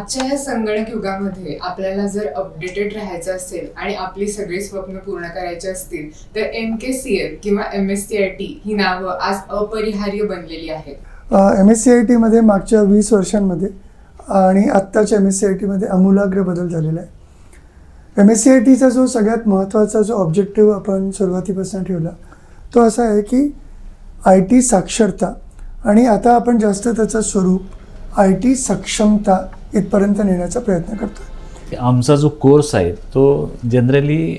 आजच्या या संगणक युगामध्ये आपल्याला जर अपडेटेड राहायचं असेल आणि आपली सगळी स्वप्न पूर्ण करायची असतील तर MKCL किंवा MSCIT ही नावं आज अपरिहार्य बनलेली आहेत. MSCIT मध्ये मागच्या 20 वर्षांमध्ये आणि आत्ताच्या MSCIT मध्ये आमूलाग्र बदल झालेला आहे. MSCITचा जो सगळ्यात महत्त्वाचा जो ऑब्जेक्टिव्ह आपण सुरुवातीपासून ठेवला तो असा आहे की IT साक्षरता आणि आता आपण जास्त त्याचं स्वरूप IT सक्षमता इथपर्यंत नेण्याचा प्रयत्न करतो. आमचा जो कोर्स आहे तो जनरली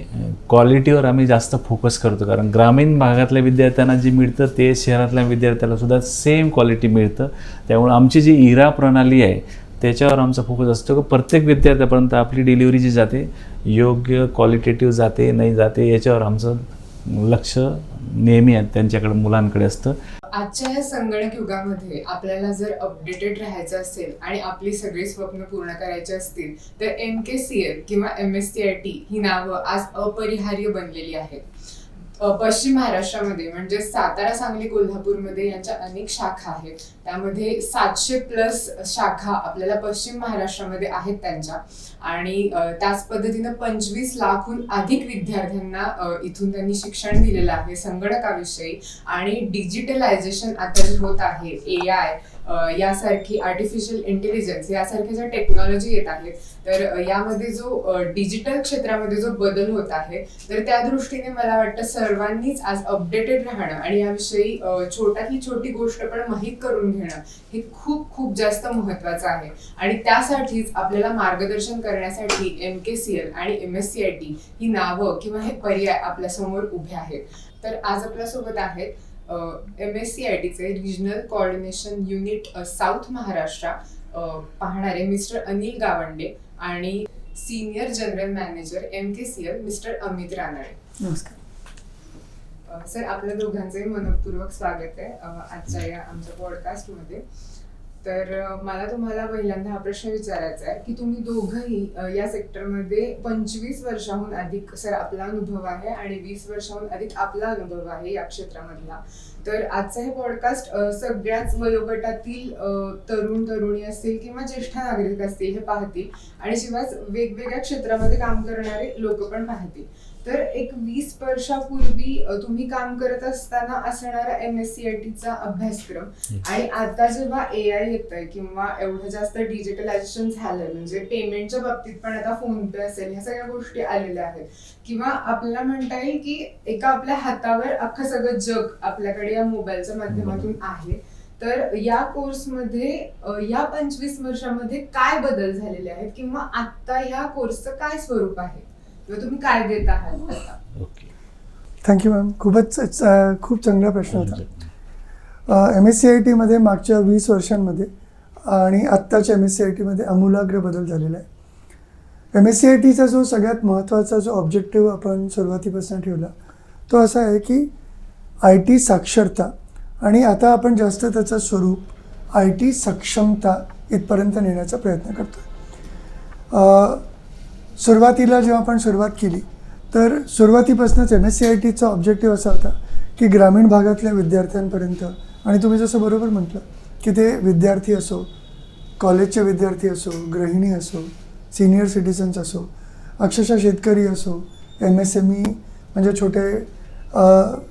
क्वालिटीवर आम्ही जास्त फोकस करतो, कारण ग्रामीण भागातल्या विद्यार्थ्यांना जे मिळतं ते शहरातल्या विद्यार्थ्याला सुद्धा सेम क्वालिटी मिळतं. त्यामुळे आमची जी इरा प्रणाली आहे त्याच्यावर आमचा फोकस असतो की प्रत्येक विद्यार्थ्यापर्यंत आपली डिलिव्हरी जी जाते योग्य क्वालिटेटिव्ह जाते नाही जाते याच्यावर आमचं लक्ष नेहमी त्यांच्याकडे मुलांकडे असतं. आजच्या या संगणक युगामध्ये आपल्याला जर अपडेटेड राहायचं असेल आणि आपली सगळी स्वप्न पूर्ण करायची असतील तर MKCL किंवा MSCIT ही नावं आज अपरिहार्य बनलेली आहेत. पश्चिम महाराष्ट्रामध्ये म्हणजे सातारा, सांगली, कोल्हापूरमध्ये यांच्या अनेक शाखा आहेत. त्यामध्ये 700+ शाखा आपल्याला पश्चिम महाराष्ट्रामध्ये आहेत त्यांच्या, आणि त्याच पद्धतीनं 25 लाखहून अधिक विद्यार्थ्यांना इथून त्यांनी शिक्षण दिलेलं आहे संगणकाविषयी. आणि डिजिटलायझेशन आता जे होत आहे, AI यासारखी आर्टिफिशियल इंटेलिजन्स यासारख्या ज्या टेक्नॉलॉजी येत आहेत तर यामध्ये जो डिजिटल क्षेत्रामध्ये जो बदल होत आहे तर त्या दृष्टीने मला वाटतं सर्वांनीच आज अपडेटेड राहणं आणि याविषयी छोट्यातली छोटी गोष्ट पण माहीत करून घेणं हे खूप खूप जास्त महत्त्वाचं आहे. आणि त्यासाठीच आपल्याला मार्गदर्शन करण्यासाठी MKCL आणि MSCIT ही नावं किंवा हे पर्याय आपल्यासमोर उभे आहेत. तर आज आपल्यासोबत आहेत MSCITचे regional coordination unit south Maharashtra पाहणारे मिस्टर अनिल गावंडे आणि senior general manager MKCL mister Amit Ranade. Namaskar sir, आपल्या दोघांचंही मनपूर्वक स्वागत आहे आजच्या या आमच्या पॉडकास्टमध्ये. तर मला तुम्हाला पहिल्यांदा हा प्रश्न विचारायचा आहे की तुम्ही दोघंही या सेक्टरमध्ये 25 वर्षाहून अधिक सर आपला अनुभव आहे आणि 20 वर्षाहून अधिक आपला अनुभव आहे या क्षेत्रामधला. तर आजचा हे पॉडकास्ट सगळ्याच वयोगटातील तरुण तरुणी असतील किंवा ज्येष्ठ नागरिक असतील हे पाहतील आणि शिवायच वेगवेगळ्या क्षेत्रामध्ये काम करणारे लोक पण पाहतील. तर एक 20 वर्षापूर्वी तुम्ही काम करत असताना असणारा MSCITचा अभ्यासक्रम आणि आता जेव्हा AI येतंय किंवा एवढं जास्त डिजिटलायझेशन झालंय, म्हणजे पेमेंटच्या बाबतीत पण आता फोनपे असेल, ह्या सगळ्या गोष्टी आलेल्या आहेत किंवा आपल्याला म्हणता येईल की एका आपल्या हातावर अख्खं सगळं जग आपल्याकडे या मोबाईलच्या माध्यमातून आहे. तर या कोर्समध्ये या 25 वर्षामध्ये काय बदल झालेले आहेत किंवा आता या कोर्सचं काय स्वरूप आहे किंवा तुम्ही काय देत आहात आता? Okay, thank you ma'am. खूप चांगला प्रश्न होता. MSCIT मध्ये मागच्या 20 वर्षांमध्ये आणि आत्ताच्या MSCIT मध्ये आमूलाग्र बदल झालेला आहे. MSCITचा जो सगळ्यात महत्त्वाचा जो ऑब्जेक्टिव्ह आपण सुरुवातीपासून ठेवला तो असा आहे की IT साक्षरता आणि आता आपण जास्त त्याचं स्वरूप IT सक्षमता इथपर्यंत नेण्याचा प्रयत्न करतो. सुरुवातीला जेव्हा आपण सुरुवात केली तर सुरुवातीपासूनच MSCITचा ऑब्जेक्टिव्ह असा होता की ग्रामीण भागातल्या विद्यार्थ्यांपर्यंत, आणि तुम्ही जसं बरोबर म्हटलं की ते विद्यार्थी असो, कॉलेजचे विद्यार्थी असो, गृहिणी असो, सिनियर सिटिझन्स असो, अक्षरशः शेतकरी असो, MSME म्हणजे छोटे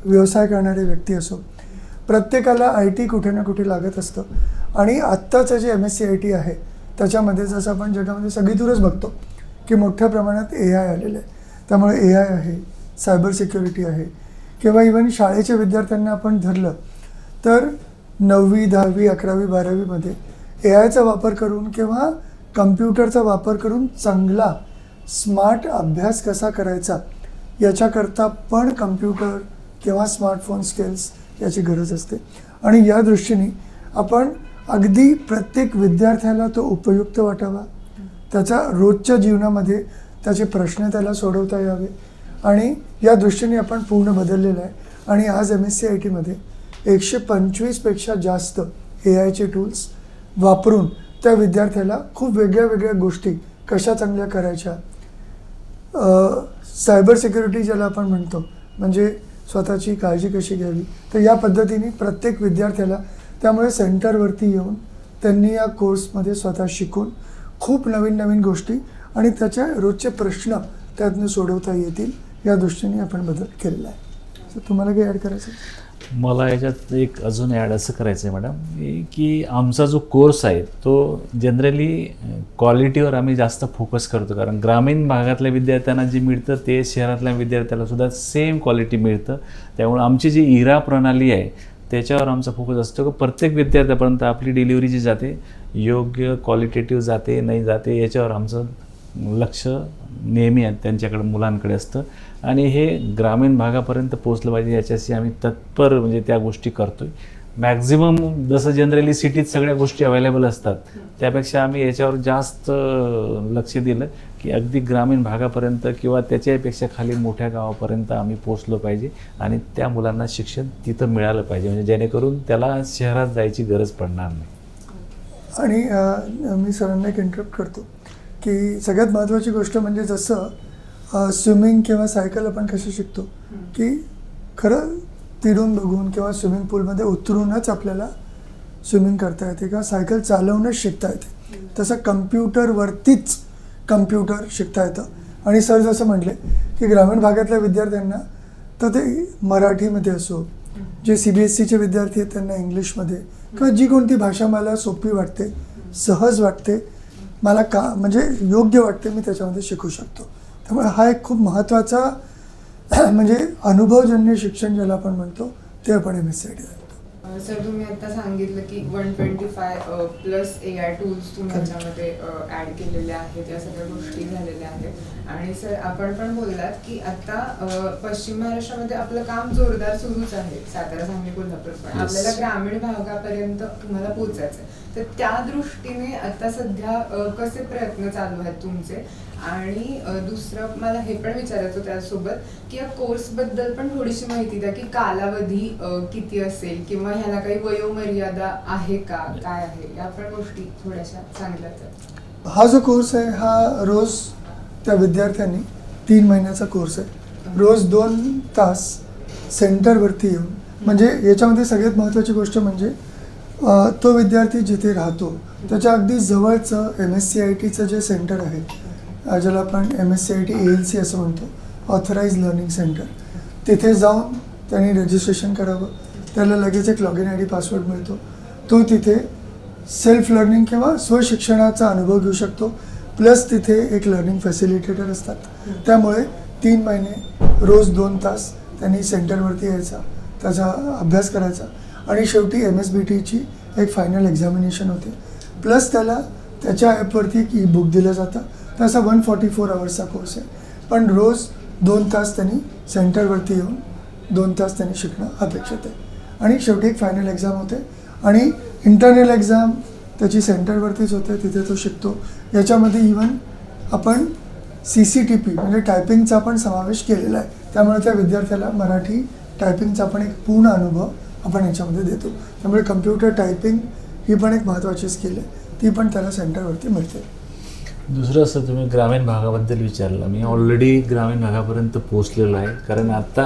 व्यवसाय करणारे व्यक्ती असो, प्रत्येकाला IT कुठे ना कुठे लागत असतं. आणि आत्ताचं जे MSCIT आहे त्याच्यामध्ये जसं आपण जगामध्ये सगळीतूनच बघतो की मोठ्या प्रमाणात AI आलेलं आहे. त्यामुळे AI आहे, सायबर सिक्युरिटी आहे, किंवा इव्हन शाळेच्या विद्यार्थ्यांना आपण धरलं तर 9वी, 10वी, 11वी, 12वीमध्ये AIचा वापर करून किंवा कम्प्युटरचा वापर करून चांगला स्मार्ट अभ्यास कसा करायचा याच्याकरता पण कम्प्युटर किंवा स्मार्टफोन स्किल्स याची गरज असते. आणि या दृष्टीने आपण अगदी प्रत्येक विद्यार्थ्याला तो उपयुक्त वाटावा, त्याच्या रोजच्या जीवनामध्ये त्याचे प्रश्न त्याला सोडवता यावे, आणि या दृष्टीने आपण पूर्ण बदललेलं आहे. आणि आज MSCIT मध्ये 125पेक्षा जास्त AIचे टूल्स वापरून त्या विद्यार्थ्याला खूप वेगळ्या वेगळ्या गोष्टी कशा चांगल्या करायच्या, सायबर सिक्युरिटी ज्याला आपण म्हणतो म्हणजे स्वतःची काळजी कशी घ्यावी, तर या पद्धतीने प्रत्येक विद्यार्थ्याला त्यामुळे सेंटरवरती येऊन त्यांनी या कोर्समध्ये स्वतः शिकून खूप नवीन नवीन गोष्टी आणि त्याच्या रोजचे प्रश्न त्यातनं सोडवता येतील या दृष्टीने आपण बदल केलेला आहे. तर तुम्हाला काही ॲड करायचं आहे? मला याच्यात एक अजून ॲड असं करायचं आहे मॅडम की आमचा जो कोर्स आहे तो जनरली क्वालिटीवर आम्ही जास्त फोकस करतो, कारण ग्रामीण भागातल्या विद्यार्थ्यांना जे मिळतं ते शहरातल्या विद्यार्थ्याला सुद्धा सेम क्वालिटी मिळतं. त्यामुळे आमची जी इरा प्रणाली आहे त्याच्यावर आमचा फोकस असतो की प्रत्येक विद्यार्थ्यापर्यंत आपली डिलिव्हरी जी जाते योग्य क्वालिटेटिव्ह जाते नाही जाते याच्यावर आमचं लक्ष नेहमी त्यांच्याकडे मुलांकडे असतं आणि हे ग्रामीण भागापर्यंत पोचलं पाहिजे याच्याशी आम्ही तत्पर म्हणजे त्या गोष्टी करतो आहे. मॅक्झिमम जसं जनरली सिटीत सगळ्या गोष्टी अवेलेबल असतात त्यापेक्षा आम्ही याच्यावर जास्त लक्ष दिलं की अगदी ग्रामीण भागापर्यंत किंवा त्याच्यापेक्षा खाली मोठ्या गावापर्यंत आम्ही पोचलो पाहिजे आणि त्या मुलांना शिक्षण तिथं मिळालं पाहिजे, म्हणजे जेणेकरून त्याला शहरात जायची गरज पडणार नाही. आणि मी सरांना एक इंटरप्ट करतो की सगळ्यात महत्त्वाची गोष्ट म्हणजे जसं स्विमिंग किंवा सायकल आपण कसं शिकतो की खरं तिरून बघून किंवा स्विमिंग पूलमध्ये उतरूनच आपल्याला स्विमिंग करता येते किंवा सायकल चालवणंच शिकता येते, तसं कम्प्युटरवरतीच कम्प्युटर शिकता येतं. आणि सर जसं म्हटले की ग्रामीण भागातल्या विद्यार्थ्यांना तर ते मराठीमध्ये असो, जे CBSEचे विद्यार्थी आहेत त्यांना इंग्लिशमध्ये किंवा जी कोणती भाषा मला सोपी वाटते, सहज वाटते, मला का म्हणजे योग्य वाटते मी त्याच्यामध्ये शिकू शकतो. त्यामुळे हा एक खूप महत्त्वाचा म्हणजे अनुभवजन्य शिक्षण ज्याला आपण म्हणतो ते आपण MSCIT म्हणतो. सर तुम्ही आता सांगितलं की 125 प्लस AI टूल्स तुम्ही याच्यामध्ये ॲड केलेले आहेत, या सगळ्या गोष्टी झालेल्या आहेत. आणि सर आपण पण बोललात की आता पश्चिम महाराष्ट्रामध्ये आपलं काम जोरदार सुरूच आहे, सातारा, सांगली, कोल्हापूर, पण आपल्याला ग्रामीण भागापर्यंत तुम्हाला पोचायचं आहे. तर त्या दृष्टीने आता सध्या कसे प्रयत्न चालू आहेत तुमचे? आणि दुसरं मला हे पण विचारायचं त्यासोबत की या कोर्सबद्दल पण थोडीशी माहिती द्या की कालावधी किती असेल किंवा ह्याला काही वयोमर्यादा आहे का, काय आहे, या पण गोष्टी थोड्याशा सांगितल्या तर. हा जो कोर्स आहे हा रोज त्या विद्यार्थ्यांनी 3 महिन्याचा कोर्स आहे. रोज 2 तास सेंटरवरती येऊन, म्हणजे याच्यामध्ये सगळ्यात महत्त्वाची गोष्ट म्हणजे तो विद्यार्थी जिथे राहतो त्याच्या अगदी जवळचं MSCITचं जे सेंटर आहे ज्याला आपण MSCIT ALC असं म्हणतो, ऑथराइज लर्निंग सेंटर, तिथे जाऊन त्यांनी रजिस्ट्रेशन करावं. त्याला लगेच एक लॉग इन ID पासवर्ड मिळतो. तो तिथे सेल्फ लर्निंग किंवा स्वशिक्षणाचा अनुभव घेऊ शकतो. प्लस तिथे एक लर्निंग फॅसिलिटेटर असतात. त्यामुळे 3 महिने रोज 2 तास त्यांनी सेंटरवरती यायचा, त्याचा अभ्यास करायचा आणि शेवटी MSBTची एक फायनल एक्झामिनेशन होते. प्लस त्याला त्याच्या ॲपवरती एक ई-बुक दिलं जातं. तसा 144 आवर्सचा कोर्स आहे, पण रोज 2 तास त्यांनी सेंटरवरती येऊन 2 तास त्यांनी शिकणं अपेक्षित आहे. आणि शेवटी एक फायनल एक्झाम होते आणि इंटरनल एक्झाम त्याची सेंटरवरतीच होते, तिथे तो शिकतो. याच्यामध्ये इवन आपण CCTP म्हणजे टायपिंगचा पण समावेश केलेला आहे. त्यामुळे त्या विद्यार्थ्याला मराठी टायपिंगचा पण एक पूर्ण अनुभव आपण याच्यामध्ये देतो. त्यामुळे कम्प्युटर टायपिंग ही पण एक महत्त्वाची स्किल आहे, ती पण त्याला सेंटरवरती मिळते. दुसरं असं तुम्ही ग्रामीण भागाबद्दल विचारलं, मी ऑलरेडी ग्रामीण भागापर्यंत पोहोचलेलो आहे. कारण आता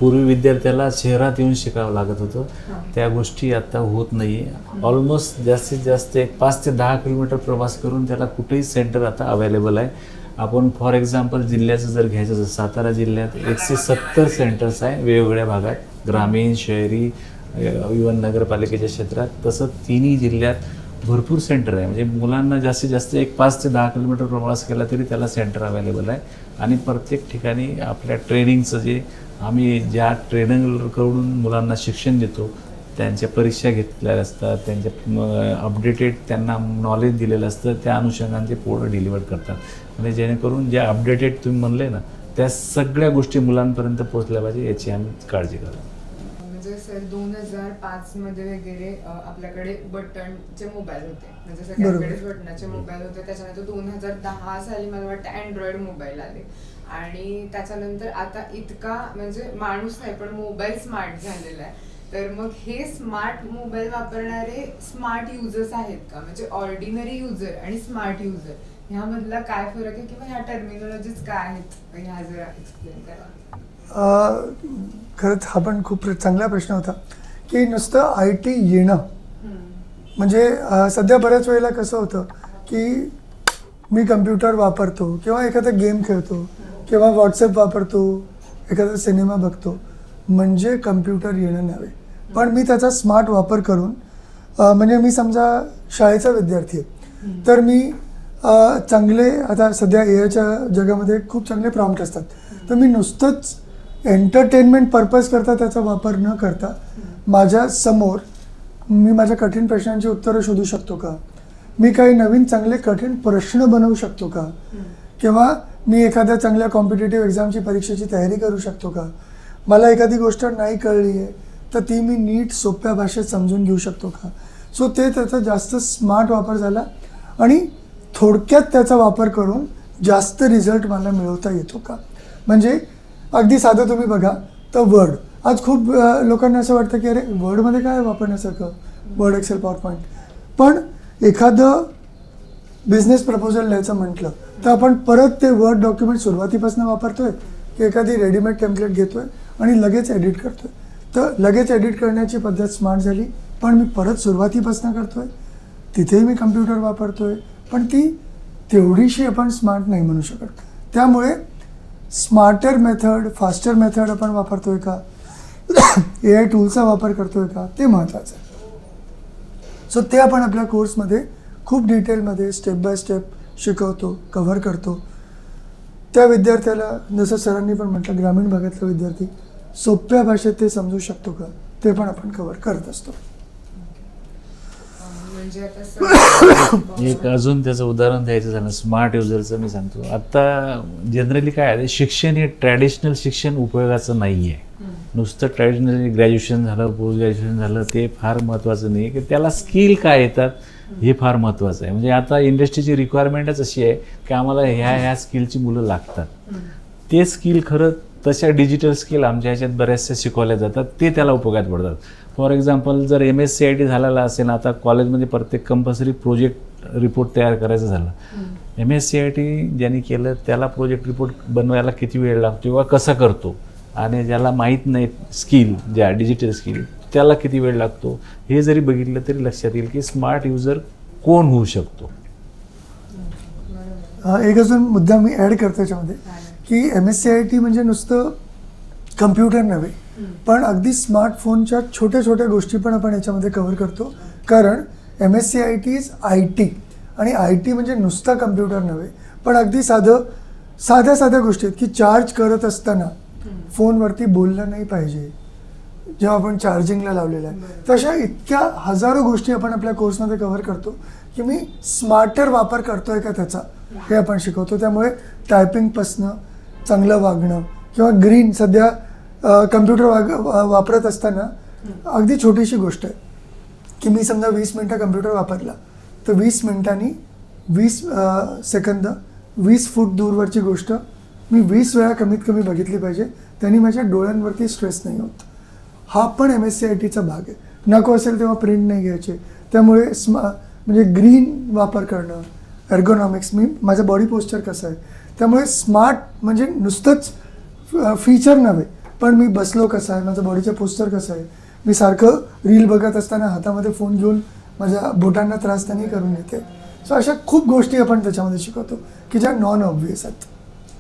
पूर्वी विद्यार्थ्याला शहरात येऊन शिकावं लागत होतं, त्या गोष्टी आता होत नाही आहे. ऑलमोस्ट जास्तीत जास्त एक 5 ते 10 किलोमीटर प्रवास करून त्याला कुठेही सेंटर आता अवेलेबल आहे. आपण फॉर एक्झाम्पल जिल्ह्याचं जर घ्यायचं तर सातारा जिल्ह्यात 170 सेंटर्स आहे वेगवेगळ्या भागात, ग्रामीण, शहरी, इवन नगरपालिकेच्या क्षेत्रात. तसं तिन्ही जिल्ह्यात भरपूर सेंटर आहे. म्हणजे मुलांना जास्तीत जास्त एक 5 ते 10 किलोमीटर प्रवास केला तरी त्याला सेंटर अवेलेबल आहे. आणि प्रत्येक ठिकाणी आपल्या ट्रेनिंगचं जे आम्ही ज्या ट्रेनरकडून मुलांना शिक्षण देतो, त्यांच्या परीक्षा घेतलेल्या असतात, त्यांच्या अपडेटेड त्यांना नॉलेज दिलेलं असतं, त्या अनुषंगाने ते पुढं डिलिव्हर करतात. म्हणजे जेणेकरून ज्या अपडेटेड तुम्ही म्हणले ना त्या सगळ्या गोष्टी मुलांपर्यंत पोहोचल्या पाहिजे याची आम्ही काळजी करतो. म्हणजे सर 2005 मध्ये वगैरे आपल्याकडे बटनचे मोबाईल होते, म्हणजे सगळ्यांकडेच बटनाचे मोबाईल होते. त्याच्यानंतर 2010 साली मला वाटतं अँड्रॉइड मोबाईल आले आणि त्याच्यानंतर आता इतका म्हणजे माणूस नाही पण मोबाईल स्मार्ट झालेला आहे. तर मग हे स्मार्ट मोबाईल वापरणारे स्मार्ट युजर्स आहेत का, म्हणजे ऑर्डिनरी युजर आणि स्मार्ट युजर ह्यामधला काय फरक आहे किंवा ह्या टर्मिनॉलॉजीज काय आहेत, ह्या जरा एक्सप्लेन करा. खरंच हा पण खूप चांगला प्रश्न होता की नुसतं IT येणं म्हणजे सध्या बऱ्याच वेळेला कसं होतं की मी कम्प्युटर वापरतो किंवा एखादा गेम खेळतो किंवा व्हॉट्सअप वापरतो, एखादा सिनेमा बघतो, म्हणजे कम्प्युटर येणं नव्हे. पण मी त्याचा स्मार्ट वापर करून म्हणजे मी समजा शाळेचा विद्यार्थी आहे, तर मी चांगले, आता सध्या एआयच्या जगामध्ये खूप चांगले प्रॉम्प्ट असतात, तर मी नुसतंच एंटरटेनमेंट पर्पज करता त्याचा वापर न करता माझ्या समोर मी माझ्या कठीण प्रश्नांची उत्तरं शोधू शकतो का, मी काही नवीन चांगले कठीण प्रश्न बनवू शकतो का, किंवा मी एखाद्या चांगल्या कॉम्पिटेटिव्ह एक्झामची परीक्षेची तयारी करू शकतो का, मला एखादी गोष्ट नाही कळली आहे तर ती मी नीट सोप्या भाषेत समजून घेऊ शकतो का. सो ते त्याचा जास्त स्मार्ट वापर झाला आणि थोडक्यात त्याचा वापर करून जास्त रिझल्ट मला मिळवता येतो का. म्हणजे अगदी साधं तुम्ही बघा तर वर्ड, आज खूप लोकांना असं वाटतं की अरे वर्डमध्ये काय वापरण्यासारखं, वर्ड, एक्सेल, पॉवर पॉईंट. पण एखादं बिझनेस प्रपोजल लिहायचं म्हटलं तर आपण परत ते वर्ड डॉक्युमेंट सुरुवातीपासून वापरतोय की एखादी रेडीमेड टेम्पलेट घेतोय आणि लगेच एडिट करतोय. तर लगेच एडिट करण्याची पद्धत स्मार्ट झाली, पण मी परत सुरुवातीपासून करतोय, तिथेही मी कम्प्युटर वापरतोय, पण ती तेवढीशी आपण स्मार्ट नाही म्हणू शकत. त्यामुळे स्मार्टर मेथड, फास्टर मेथड आपण वापरतोय का, AI टूलचा वापर करतोय का, ते महत्त्वाचं आहे. सो ते आपण आपल्या कोर्समध्ये खूप डिटेलमध्ये स्टेप बाय स्टेप शिकवतो, कव्हर करतो. त्या विद्यार्थ्याला, जसं सरांनी पण म्हटलं, ग्रामीण भागातला विद्यार्थी सोप्या भाषेत ते समजू शकतो का, ते पण आपण कव्हर करत असतो. म्हणजे आता एक अजून त्याचं उदाहरण द्यायचं झालं स्मार्ट युजरचं, मी सांगतो. आता जनरली काय आहे, शिक्षण हे ट्रॅडिशनल शिक्षण उपयोगाचं नाही आहे. नुसतं ट्रॅडिशनल ग्रॅज्युएशन झालं, पोस्ट ग्रॅज्युएशन झालं, ते फार महत्त्वाचं नाही आहे. की त्याला स्किल काय येतात हे फार महत्त्वाचं आहे. म्हणजे आता इंडस्ट्रीची रिक्वायरमेंटच अशी आहे की आम्हाला ह्या स्किलची मुलं लागतात. ते स्किल खरं तशा डिजिटल स्किल आमच्या ह्याच्यात बऱ्याचशा शिकवल्या जातात, ते त्याला उपयोगात पडतात. फॉर एक्झाम्पल, जर MSCIT झालेला असेल, आता कॉलेजमध्ये प्रत्येक कंपल्सरी प्रोजेक्ट रिपोर्ट तयार करायचं झालं, MSCIT ज्यांनी केलं त्याला प्रोजेक्ट रिपोर्ट बनवायला किती वेळ लागतो किंवा कसा करतो, आणि ज्याला माहीत नाही स्किल, ज्या डिजिटल स्किल, त्याला किती वेळ लागतो, हे जरी बघितलं तरी लक्षात येईल की स्मार्ट युजर कोण होऊ शकतो. एक अजून मुद्दा मी ॲड करतो याच्यामध्ये की MSCIT म्हणजे नुसतं कम्प्युटर नव्हे, पण अगदी स्मार्टफोनच्या छोट्या छोट्या गोष्टी पण आपण याच्यामध्ये कव्हर करतो. कारण MSCIT इज IT, आणि IT म्हणजे नुसता कम्प्युटर नव्हे, पण अगदी साध्या गोष्टी आहेत की चार्ज करत असताना फोनवरती बोललं नाही पाहिजे जेव्हा आपण चार्जिंगला लावलेलं आहे. तशा इतक्या हजारो गोष्टी आपण आपल्या कोर्समध्ये कव्हर करतो की मी स्मार्टर वापर करतोय का त्याचा, हे आपण शिकवतो. त्यामुळे टायपिंगपासनं चांगलं वागणं किंवा ग्रीन, सध्या कम्प्युटर वापरत असताना अगदी छोटीशी गोष्ट आहे की मी समजा 20 मिनटं कम्प्युटर वापरला तर 20 मिनिटांनी 20 सेकंद 20 फूट दूरवरची गोष्ट मी 20 वेळा कमीत कमी बघितली पाहिजे, त्यांनी माझ्या डोळ्यांवरती स्ट्रेस नाही होत. हा पण MSCITचा भाग आहे. नको असेल तेव्हा प्रिंट नाही घ्यायचे. त्यामुळे म्हणजे ग्रीन वापर करणं, एर्गोनॉमिक्स, मी माझं बॉडी पोस्चर कसं आहे, त्यामुळे स्मार्ट म्हणजे नुसतंच फीचर नव्हे, पण मी बसलो कसं आहे, माझं बॉडीचं पोस्चर कसं आहे, मी सारखं रील बघत असताना हातामध्ये फोन घेऊन माझ्या बोटांना त्रास त्यांनी करून येते. सो अशा खूप गोष्टी आपण त्याच्यामध्ये शिकवतो की ज्या नॉन ऑब्व्हियस आहेत.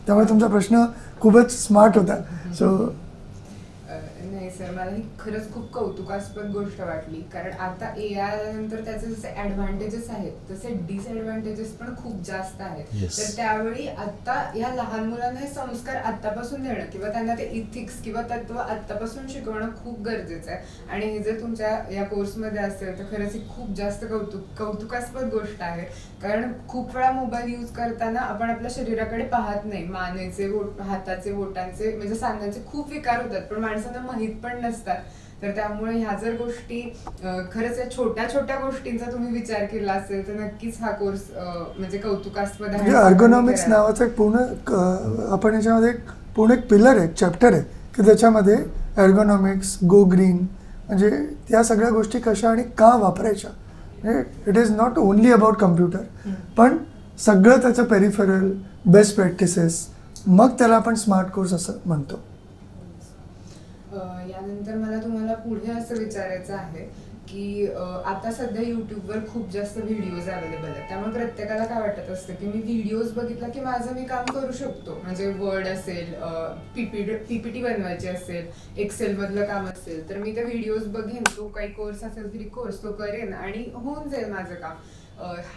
त्यामुळे तुमचा प्रश्न खूपच स्मार्ट होता. सो नाही सर, मला ही खरंच खूप कौतुकास्पद गोष्ट वाटली. कारण आता AI आल्यानंतर त्याचे जसे ॲडव्हान्टेजेस आहेत तसे डिसएडव्हान्टेजेस पण खूप जास्त आहेत. Yes. तर त्यावेळी आता या लहान मुलांना हे संस्कार आत्तापासून देणं किंवा त्यांना ते इथिक्स किंवा तत्व आत्तापासून शिकवणं खूप गरजेचं आहे. आणि हे जर तुमच्या या कोर्समध्ये असेल तर खरंच ही खूप जास्त कौतुकास्पद गोष्ट आहे. कारण खूप वेळा मोबाईल यूज करताना आपण आपल्या शरीराकडे पाहत नाही. मानेचे, हाताचे, बोटांचे, म्हणजे सांध्यांचे खूप विकार होतात, पण माणसांना माहीत पण नसतात. तर त्यामुळे ह्या जर गोष्टी खरंच या छोट्या छोट्या गोष्टींचा तुम्ही विचार केला असेल तर नक्कीच हा कोर्स म्हणजे कौतुकास्पद आहे. म्हणजे एर्गोनॉमिक्स नावाचं एक पूर्ण आपण याच्यामध्ये पूर्ण एक पिलर आहे, चॅप्टर आहे की त्याच्यामध्ये एर्गोनॉमिक्स, गो ग्रीन, म्हणजे त्या सगळ्या गोष्टी कशा आणि का वापरायच्या. म्हणजे it is not only about computer, पण सगळं त्याचं पेरिफेरल, बेस्ट प्रॅक्टिसेस, मग त्याला आपण स्मार्ट कोर्स असं म्हणतो. यानंतर मला तुम्हाला पुढे असं विचारायचं आहे की आता सध्या युट्यूबवर खूप जास्त व्हिडिओज अवेलेबल आहेत, त्यामुळे प्रत्येकाला काय वाटत असतं की मी व्हिडिओज बघितला की माझं मी काम करू शकतो. म्हणजे वर्ड असेल, पीपीटी बनवायची असेल, एक्सेल मधलं काम असेल, तर मी ते व्हिडिओज बघेन, तो काही कोर्स असेल तरी कोर्स तो करेन आणि होऊन जाईल माझं काम.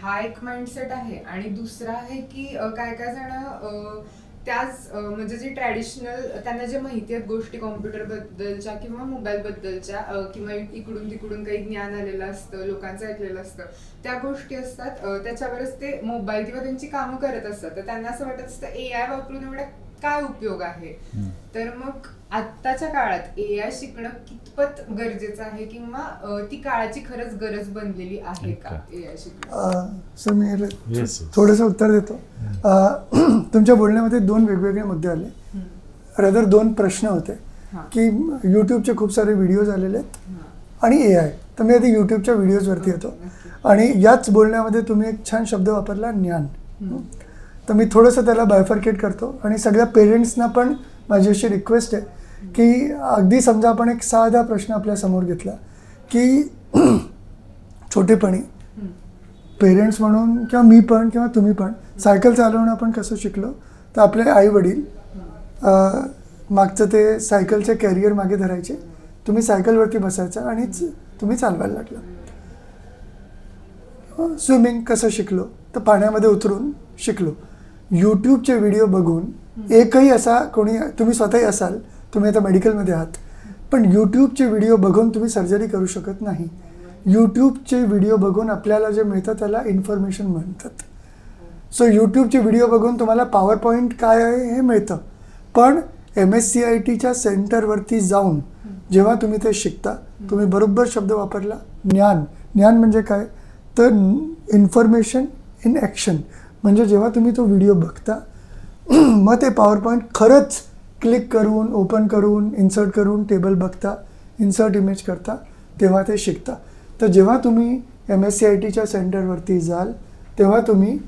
हा एक माइंडसेट आहे. आणि दुसरा आहे की काय काय जण त्याच म्हणजे जे ट्रॅडिशनल त्यांना जे माहिती आहेत गोष्टी कॉम्प्युटर बद्दलच्या किंवा मोबाईल बद्दलच्या किंवा इकडून तिकडून काही ज्ञान आलेलं असतं, लोकांचं ऐकलेलं असतं, त्या गोष्टी असतात, त्याच्यावरच ते मोबाईल किंवा त्यांची कामं करत असतात. तर त्यांना असं वाटत असतं AI वापरून एवढा काय उपयोग आहे. तर मग आत्ताच्या काळात AI शिकणं कितपत गरजेचं आहे किंवा ती काळाची खरंच गरज बनलेली आहे का AI शिकणं? सर मी याला Yes. थोडंसं उत्तर देतो. तुमच्या बोलण्यामध्ये 2 वेगवेगळे मुद्दे आले, रदर 2 प्रश्न होते की यूट्यूबचे खूप सारे व्हिडिओज आलेले आहेत आणि AI. तर मी आधी यूट्यूबच्या व्हिडिओजवरती येतो. आणि याच बोलण्यामध्ये तुम्ही एक छान शब्द वापरला, ज्ञान. तर मी थोडंसं त्याला बायफर्केट करतो आणि सगळ्या पेरेंट्सना पण माझी अशी रिक्वेस्ट आहे की अगदी समजा आपण एक साधा प्रश्न आपल्या समोर घेतला की छोटेपणी पेरेंट्स म्हणून किंवा मी पण किंवा तुम्ही पण सायकल चालवणं आपण कसं शिकलो, तर आपले आई वडील मागचं ते सायकलचे कॅरियर मागे धरायचे, तुम्ही सायकलवरती बसायचं आणि तुम्ही चालवायला लागला. स्विमिंग कसं शिकलो, तर पाण्यामध्ये उतरून शिकलो. यूट्यूबचे व्हिडिओ बघून एकही असा कोणी, तुम्ही स्वतःही असाल, तुम्ही आता मेडिकलमध्ये आहात, पण यूट्यूबचे व्हिडिओ बघून तुम्ही सर्जरी करू शकत नाही. यूट्यूबचे व्हिडिओ बघून आपल्याला जे मिळतं त्याला इन्फॉर्मेशन म्हणतात. सो यूट्यूबचे व्हिडिओ बघून तुम्हाला पॉवर पॉईंट काय आहे हे मिळतं, पण MSCITच्या सेंटरवरती जाऊन जेव्हा तुम्ही ते शिकता, तुम्ही बरोबर शब्द वापरला, ज्ञान. ज्ञान म्हणजे काय, तर इन्फॉर्मेशन इन ॲक्शन. म्हणजे जेव्हा तुम्ही तो व्हिडिओ बघता मग ते पॉवर पॉईंट खरंच क्लिक करून, ओपन करून, इन्सर्ट करून टेबल बघता, इन्सर्ट इमेज करता, तेव्हा ते शिकता. तर जेव्हा तुम्ही MSCITच्या सेंटरवरती जाल तेव्हा तुम्ही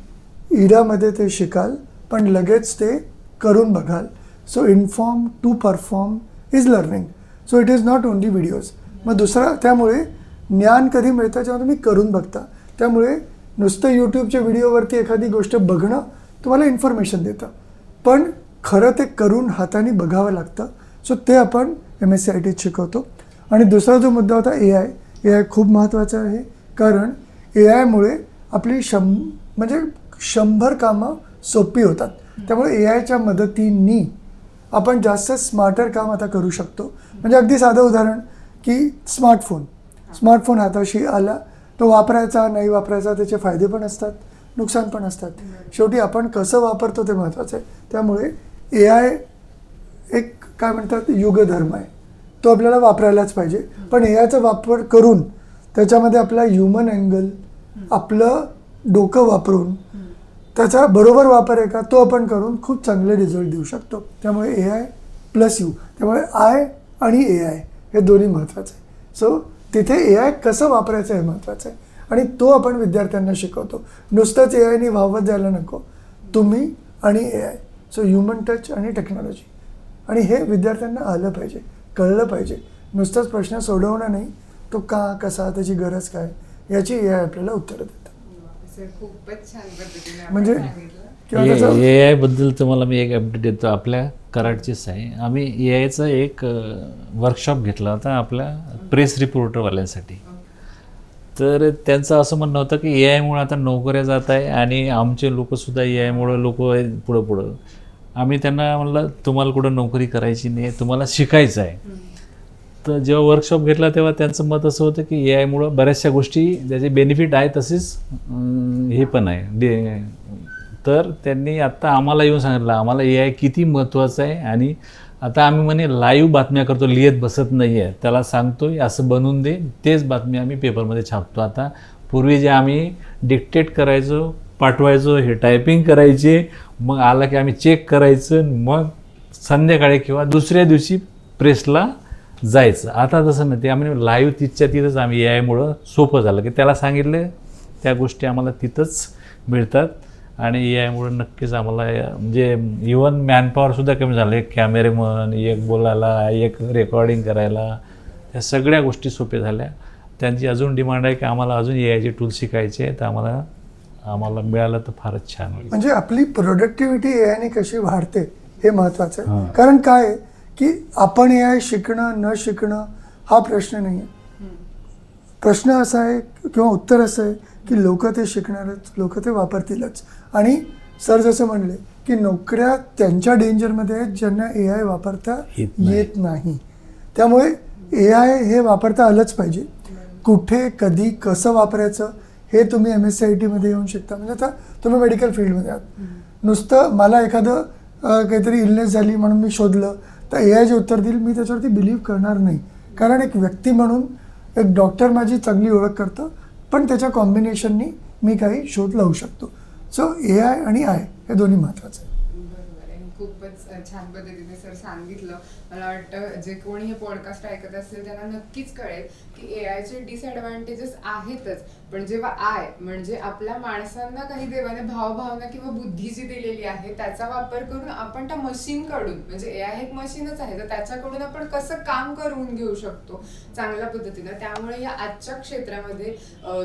इडामध्ये ते शिकाल, पण लगेच ते करून बघाल. So inform to perform is learning. So it is not only videos. मग दुसरा, त्यामुळे ज्ञान कधी मिळतं जेव्हा तुम्ही करून बघता. त्यामुळे नुसतं यूट्यूबच्या व्हिडिओवरती एखादी गोष्ट बघणं तुम्हाला इन्फॉर्मेशन देतं, पण खरं ते करून हाताने बघावं लागतं. सो ते आपण MSCITत शिकवतो. आणि दुसरा जो मुद्दा होता AI खूप महत्त्वाचा आहे, कारण AIमुळे आपली म्हणजे 100 कामं सोपी होतात. त्यामुळे AIच्या मदतीने आपण जास्त स्मार्टर काम आता करू शकतो. म्हणजे अगदी साधं उदाहरण की स्मार्टफोन हाताशी आला, तो वापरायचा नाही वापरायचा, त्याचे फायदे पण असतात, नुकसान पण असतात. शेवटी आपण कसं वापरतो ते महत्त्वाचं आहे. त्यामुळे AI एक काय म्हणतात युगधर्म आहे, तो आपल्याला वापरायलाच पाहिजे. पण AIचा वापर करून त्याच्यामध्ये आपला ह्युमन अँगल, आपलं डोकं वापरून त्याचा बरोबर वापर आहे का तो आपण करून खूप चांगले रिझल्ट देऊ शकतो. त्यामुळे AI प्लस यू, त्यामुळे I आणि AI हे दोन्ही महत्त्वाचं आहे. सो तिथे AI कसं वापरायचं हे महत्त्वाचं आहे आणि तो आपण विद्यार्थ्यांना शिकवतो. नुसतंच AIने वाहवत जायला नको, तुम्ही आणि AI. सो ह्युमन टच आणि टेक्नॉलॉजी, आणि हे विद्यार्थ्यांना आलं पाहिजे, कळलं पाहिजे. नुसतंच प्रश्न सोडवणं नाही, तो का, कसा, त्याची गरज काय, याची AI आपल्याला उत्तरं देतं. खूपच छान पद्धतीने आपण म्हणजे सांगितलं. किंवा त्याचं AI बद्दल तुम्हाला मी एक अपडेट देतो. आपल्या कराडचीच आहे. आम्ही AIचा एक वर्कशॉप घेतला होता आपल्या प्रेस रिपोर्टरवाल्यांसाठी. तर त्यांचं असं म्हणणं होतं की AI मुळे आता नोकऱ्या जात आहे आणि आमचे लोकसुद्धा AI मुळे पुढं. आम्ही त्यांना म्हणलं तुम्हाला कुठं नोकरी करायची नाही, तुम्हाला शिकायचं आहे. तर जेव्हा वर्कशॉप घेतला तेव्हा त्यांचं मत असं होतं की AI मुळं बऱ्याचशा गोष्टी त्याचे बेनिफिट आहे, तसेच हे पण आहे. तर त्यांनी आत्ता आम्हाला येऊन सांगितलं आम्हाला AI किती महत्त्वाचं आहे. आणि आता आम्ही म्हणे लाईव्ह बातम्या करतो, लिहित बसत नाही आहे. त्याला सांगतो असं बनवून दे, तेच बातमी आम्ही पेपरमध्ये छापतो. आता पूर्वी जे आम्ही डिक्टेट करायचो, पाठवायचो, हे टायपिंग करायचे, मग आला की आम्ही चेक करायचं, मग संध्याकाळी किंवा दुसऱ्या दिवशी प्रेसला जायचं. आता तसं नाही, ते आम्ही लाईव्ह तिथच्या तिथंच आम्ही AI मुळं सोपं झालं की त्याला सांगितलं त्या गोष्टी आम्हाला तिथंच मिळतात. आणि AI मुळं नक्कीच आम्हाला म्हणजे इवन मॅनपॉवरसुद्धा कमी झालं. एक कॅमेरेमन, एक बोलायला, एक रेकॉर्डिंग करायला, त्या सगळ्या गोष्टी सोप्या झाल्या. त्यांची अजून डिमांड आहे की आम्हाला अजून AI चे टूल्स शिकायचे आहे, तर आम्हाला मिळालं तर फारच छान होईल. म्हणजे आपली प्रोडक्टिव्हिटी एआयने कशी वाढते हे महत्त्वाचं हां. आहे. कारण काय आहे की आपण एआय शिकणं न शिकणं हा प्रश्न नाही आहे. प्रश्न असा आहे किंवा उत्तर असं आहे की लोक ते शिकणारच, लोक ते वापरतीलच. आणि सर जसं म्हणले की नोकऱ्या त्यांच्या डेंजरमध्ये आहेत ज्यांना एआय वापरता येत नाही. त्यामुळे एआय हे वापरता आलंच पाहिजे. कुठे कधी कसं वापरायचं हे तुम्ही MSCIT मध्ये येऊन शिकता. म्हणजे आता तुम्ही मेडिकल फील्डमध्ये आहात, नुसतं मला एखादं काहीतरी इलनेस झाली म्हणून मी शोधलं तर एआय जे उत्तर देईल मी त्याच्यावरती बिलीव्ह करणार नाही. कारण एक व्यक्ती म्हणून एक डॉक्टर माझी चांगली ओळख करतं, पण त्याच्या कॉम्बिनेशननी मी काही शोध लावू शकतो. सो एआय आणि आय हे दोन्ही महत्त्वाचं आहे. बरोबर आहे. खूपच छान पद्धतीने सर सांगितलं. मला वाटतं जे कोणी हे पॉडकास्ट ऐकत असेल त्यांना नक्कीच कळेल की एआयचे डिसएडव्हान्टेजेस आहेतच, पण जेव्हा आय म्हणजे आपल्या माणसांना काही देवाने भावभावना किंवा बुद्धी जी दिलेली आहे त्याचा वापर करून आपण त्या मशीनकडून, म्हणजे एआय एक मशीनच आहे, तर त्याच्याकडून आपण कसं काम करून घेऊ शकतो चांगल्या पद्धतीनं. त्यामुळे या आजच्या क्षेत्रामध्ये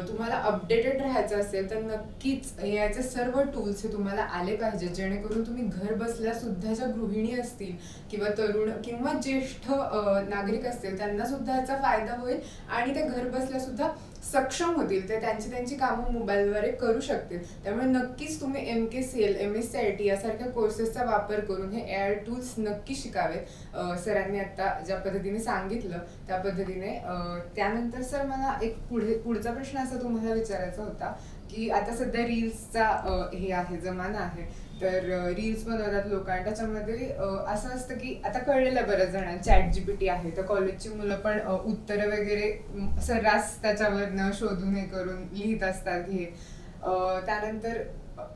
तुम्हाला अपडेटेड राहायचं असेल तर नक्कीच एआयचे सर्व टूल्स हे तुम्हाला आले पाहिजे, जेणेकरून तुम्ही घर बसल्या सुद्धा ज्या गृहिणी असतील किंवा तरुण किंवा ज्येष्ठ नागरिक असतील त्यांना सुद्धा याचा फायदा होईल आणि ते घर बसल्या सुद्धा सक्षम होतील. ते त्यांची कामं मोबाईलद्वारे करू शकतील. त्यामुळे नक्कीच तुम्ही MKCL, MSCIT यासारख्या कोर्सेसचा वापर करून हे एआय टूल्स नक्की शिकावेत. सरांनी आता ज्या पद्धतीने सांगितलं त्या पद्धतीने. त्यानंतर सर मला एक पुढचा प्रश्न असा तुम्हाला विचारायचा होता की आता सध्या रील्सचा हे आहे, जमाना आहे, तर रील्स बनवतात लोक आणि त्याच्यामध्ये असं असतं की आता कळलेलं बऱ्याच जणांना ChatGPT आहे, तर कॉलेजची मुलं पण उत्तरं वगैरे सर्रास त्याच्यावरनं शोधून हे करून लिहित असतात हे. त्यानंतर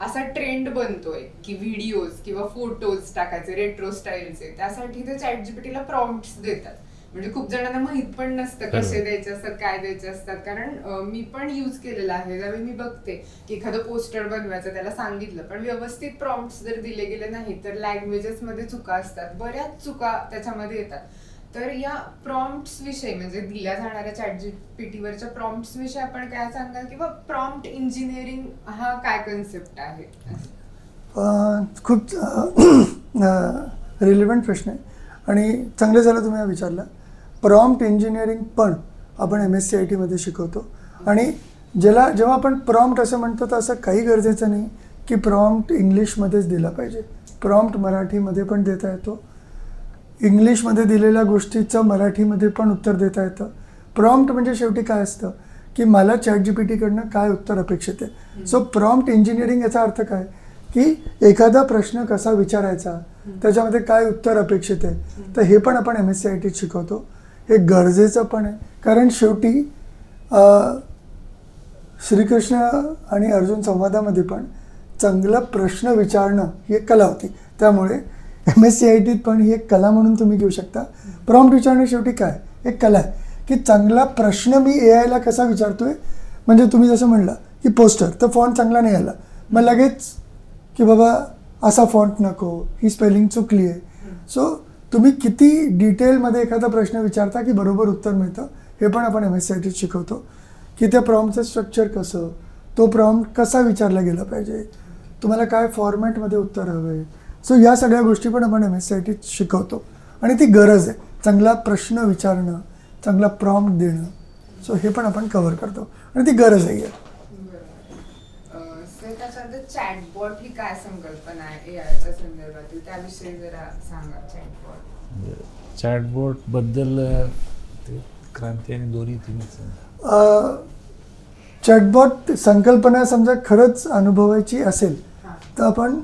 असा ट्रेंड बनतोय की व्हिडिओज किंवा फोटोज टाकायचे रेट्रो स्टाईलचे, त्यासाठी ते ChatGPTला प्रॉम्प्ट्स देतात. म्हणजे खूप जणांना माहित पण नसतं कसे द्यायचे असतात, काय द्यायचे असतात. कारण मी पण यूज केलेलं आहे. त्यावेळी मी बघते की एखादं पोस्टर बनवायचं, त्याला सांगितलं पण व्यवस्थित प्रॉम्प्ट्स जर दिले गेले नाही तर लँग्वेजेस मध्ये चुका असतात, बऱ्याच चुका त्याच्यामध्ये येतात. तर या प्रॉम्प्ट्स विषयी म्हणजे दिल्या जाणाऱ्या ChatGPTवरच्या प्रॉम्प्ट्स विषयी आपण काय सांगाल, किंवा प्रॉम्प्ट इंजिनिअरिंग हा काय कन्सेप्ट आहे? खूप रिलेव्हंट प्रश्न आहे आणि चांगलं झालं तुम्ही हा विचारला. प्रॉम्प्ट इंजिनिअरिंग पण आपण MSCIT मध्ये शिकवतो. आणि जेव्हा आपण प्रॉम्प्ट असं म्हणतो तर असं काही गरजेचं नाही की प्रॉम्प्ट इंग्लिशमध्येच दिला पाहिजे. प्रॉम्प्ट मराठीमध्ये पण देता येतो. इंग्लिशमध्ये दिलेल्या गोष्टीचं मराठीमध्ये पण उत्तर देता येतं. प्रॉम्प्ट म्हणजे शेवटी काय असतं की मला ChatGPTकडनं काय उत्तर अपेक्षित आहे. सो प्रॉम्प्ट इंजिनिअरिंग याचा अर्थ काय की एखादा प्रश्न कसा विचारायचा, त्याच्यामध्ये काय उत्तर अपेक्षित आहे, तर हे पण आपण MSCITत शिकवतो. हे गरजेचं पण आहे कारण शेवटी श्रीकृष्ण आणि अर्जुन संवादामध्ये पण चांगला प्रश्न विचारणं ही एक कला होती. त्यामुळे MSCITत पण ही एक कला म्हणून तुम्ही घेऊ शकता. प्रॉम्प्ट विचारणं शेवटी काय एक कला आहे की चांगला प्रश्न मी एआयला कसा विचारतोय. म्हणजे तुम्ही जसं म्हणलं की पोस्टर तर फॉन्ट चांगला नाही आला, मग लगेच की बाबा असा फॉन्ट नको, ही स्पेलिंग चुकली आहे. सो तुम्ही किती डिटेलमध्ये एखादा प्रश्न विचारता की बरोबर उत्तर मिळतं, हे पण आपण MSCITत शिकवतो. की त्या प्रॉम्प्टचं स्ट्रक्चर कसं, तो प्रॉम्प्ट कसा विचारला गेला पाहिजे, तुम्हाला काय फॉर्मॅटमध्ये उत्तर हवं आहे. सो या सगळ्या गोष्टी पण आपण MSCITत शिकवतो आणि ती गरज आहे. चांगला प्रश्न विचारणं, चांगला प्रॉम्प्ट देणं, सो हे पण आपण कव्हर करतो आणि ती गरजही आहे. त्याच्यानंतर चॅटबॉट ही काय संकल्पना आहे एआयच्या संदर्भातील, त्याविषयी जरा सांगा. चॅटबॉट बद्दल क्रांती आणि दोन्ही तुम्ही. चॅटबॉट संकल्पना समजा खरंच अनुभवायची असेल तर आपण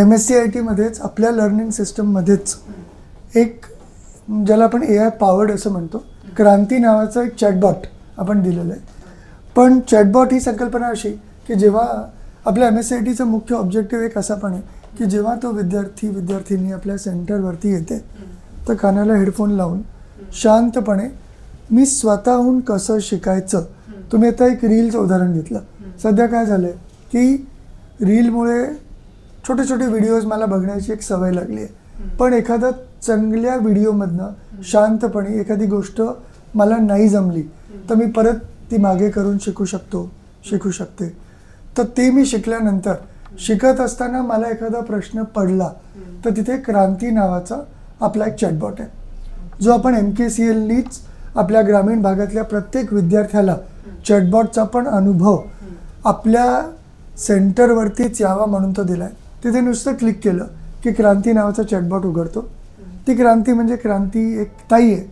MSCIT मध्येच आपल्या लर्निंग सिस्टममध्येच एक ज्याला आपण AI पॉवर्ड असं म्हणतो, क्रांती नावाचं एक चॅटबॉट आपण दिलेलं आहे. पण चॅटबॉट ही संकल्पना अशी की जेव्हा आपल्या MSCITचं मुख्य ऑब्जेक्टिव्ह एक असा पण आहे की जेव्हा तो विद्यार्थिनी आपल्या सेंटरवरती येते तर कानाला हेडफोन लावून शांतपणे मी स्वतःहून कसं शिकायचं. तुम्ही आता एक रीलचं उदाहरण घेतलं. सध्या काय झालं आहे की रीलमुळे छोटे छोटे व्हिडिओज मला बघण्याची एक सवय लागली आहे. पण एखादा चांगल्या व्हिडिओमधनं शांतपणे एखादी गोष्ट मला नाही जमली तर मी परत ती मागे करून शिकू शकते. तर ते मी शिकल्यानंतर शिकत असताना मला एखादा प्रश्न पडला तर तिथे क्रांती नावाचा आपला एक चॅटबॉट आहे, जो आपण MKCLनीच आपल्या ग्रामीण भागातल्या प्रत्येक विद्यार्थ्याला चॅटबॉटचा पण अनुभव आपल्या सेंटरवरतीच यावा म्हणून तो दिला आहे. तिथे नुसतं क्लिक केलं की क्रांती नावाचा चॅटबॉट उघडतो. ती क्रांती म्हणजे क्रांती एक ताई आहे,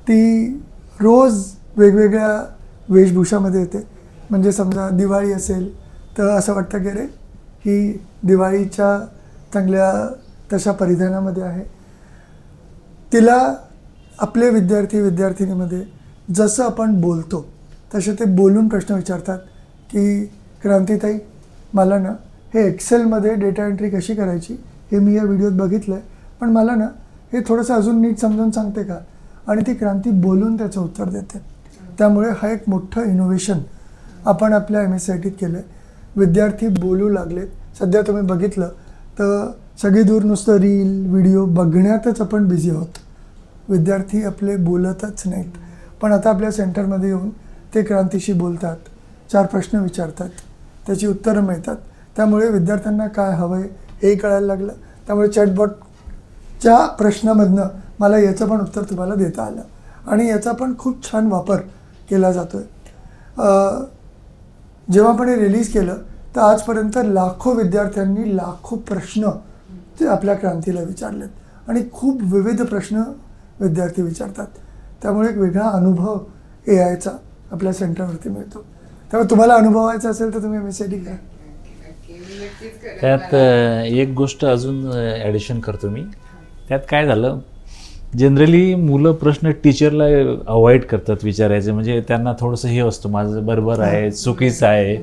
ती रोज वेगवेगळ्या वेशभूषामध्ये येते. म्हणजे समजा दिवाळी असेल तर असं वाटतं की अरे ही दिवाळीच्या चांगल्या तशा परिधानामध्ये आहे. तिला आपले विद्यार्थिनीमध्ये जसं आपण बोलतो तसे ते बोलून प्रश्न विचारतात की क्रांतीताई, मला ना हे एक्सेलमध्ये डेटा एंट्री कशी करायची हे मी या व्हिडिओत बघितलं आहे, पण मला ना हे थोडंसं अजून नीट समजावून सांगते का? आणि ती क्रांती बोलून त्याचं उत्तर देते. त्यामुळे हा एक मोठं इनोव्हेशन आपण आपल्या MSCITत केलं आहे. विद्यार्थी बोलू लागलेत. सध्या तुम्ही बघितलं तर सगळी दूर नुसतं रील व्हिडिओ बघण्यातच आपण बिझी आहोत. विद्यार्थी आपले बोलतच नाहीत. पण आता आपल्या सेंटरमध्ये येऊन ते क्रांतीशी बोलतात, 4 प्रश्न विचारतात, त्याची उत्तरं मिळतात. त्यामुळे विद्यार्थ्यांना काय हवं आहे हे कळायला लागलं. त्यामुळे चॅटबॉटच्या प्रश्नामधनं मला याचं पण उत्तर तुम्हाला देता आलं आणि याचा पण खूप छान वापर केला जातो आहे. जेव्हा आपण हे रिलीज केलं तर आजपर्यंत लाखो विद्यार्थ्यांनी लाखो प्रश्न ते आपल्या क्रांतीला विचारलेत आणि खूप विविध प्रश्न विद्यार्थी विचारतात. त्यामुळे एक वेगळा अनुभव AIचा आपल्या सेंटरवरती मिळतो. त्यामुळे तुम्हाला अनुभवायचा असेल तर तुम्ही MSCIT घ्या. त्यात एक गोष्ट अजून ॲडिशन करतो मी. त्यात काय झालं, जनरली मुलं प्रश्न टीचरला अवॉइड करतात विचारायचे, म्हणजे त्यांना थोडंसं हे असतं माझं बरोबर आहे चुकीचं आहे.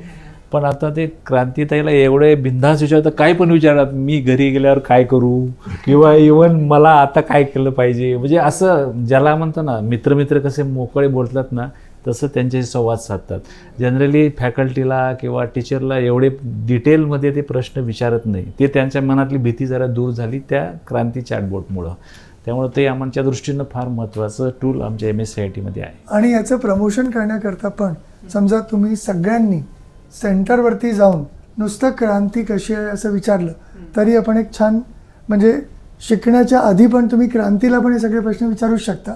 पण आता ते क्रांतीताईला एवढे बिनधास्त विचारतात, काय पण विचारतात, मी घरी गेल्यावर काय करू किंवा इवन मला आता काय केलं पाहिजे. म्हणजे असं ज्याला म्हणतो ना मित्र कसे मोकळे बोलतात ना तसं त्यांच्याशी संवाद साधतात. जनरली फॅकल्टीला किंवा टीचरला एवढे डिटेलमध्ये ते प्रश्न विचारत नाही. ते त्यांच्या मनातली भीती जरा दूर झाली त्या क्रांती चॅटबॉटमुळं. त्यामुळे ते आमच्या दृष्टीनं फार महत्त्वाचं टूल आमच्या MSCITमध्ये आहे. आणि याचं प्रमोशन करण्याकरता पण समजा तुम्ही सगळ्यांनी सेंटरवरती जाऊन नुसतं क्रांती कशी आहे असं विचारलं तरी आपण एक छान, म्हणजे शिकण्याच्या आधी पण तुम्ही क्रांतीला पण हे सगळे प्रश्न विचारूच शकता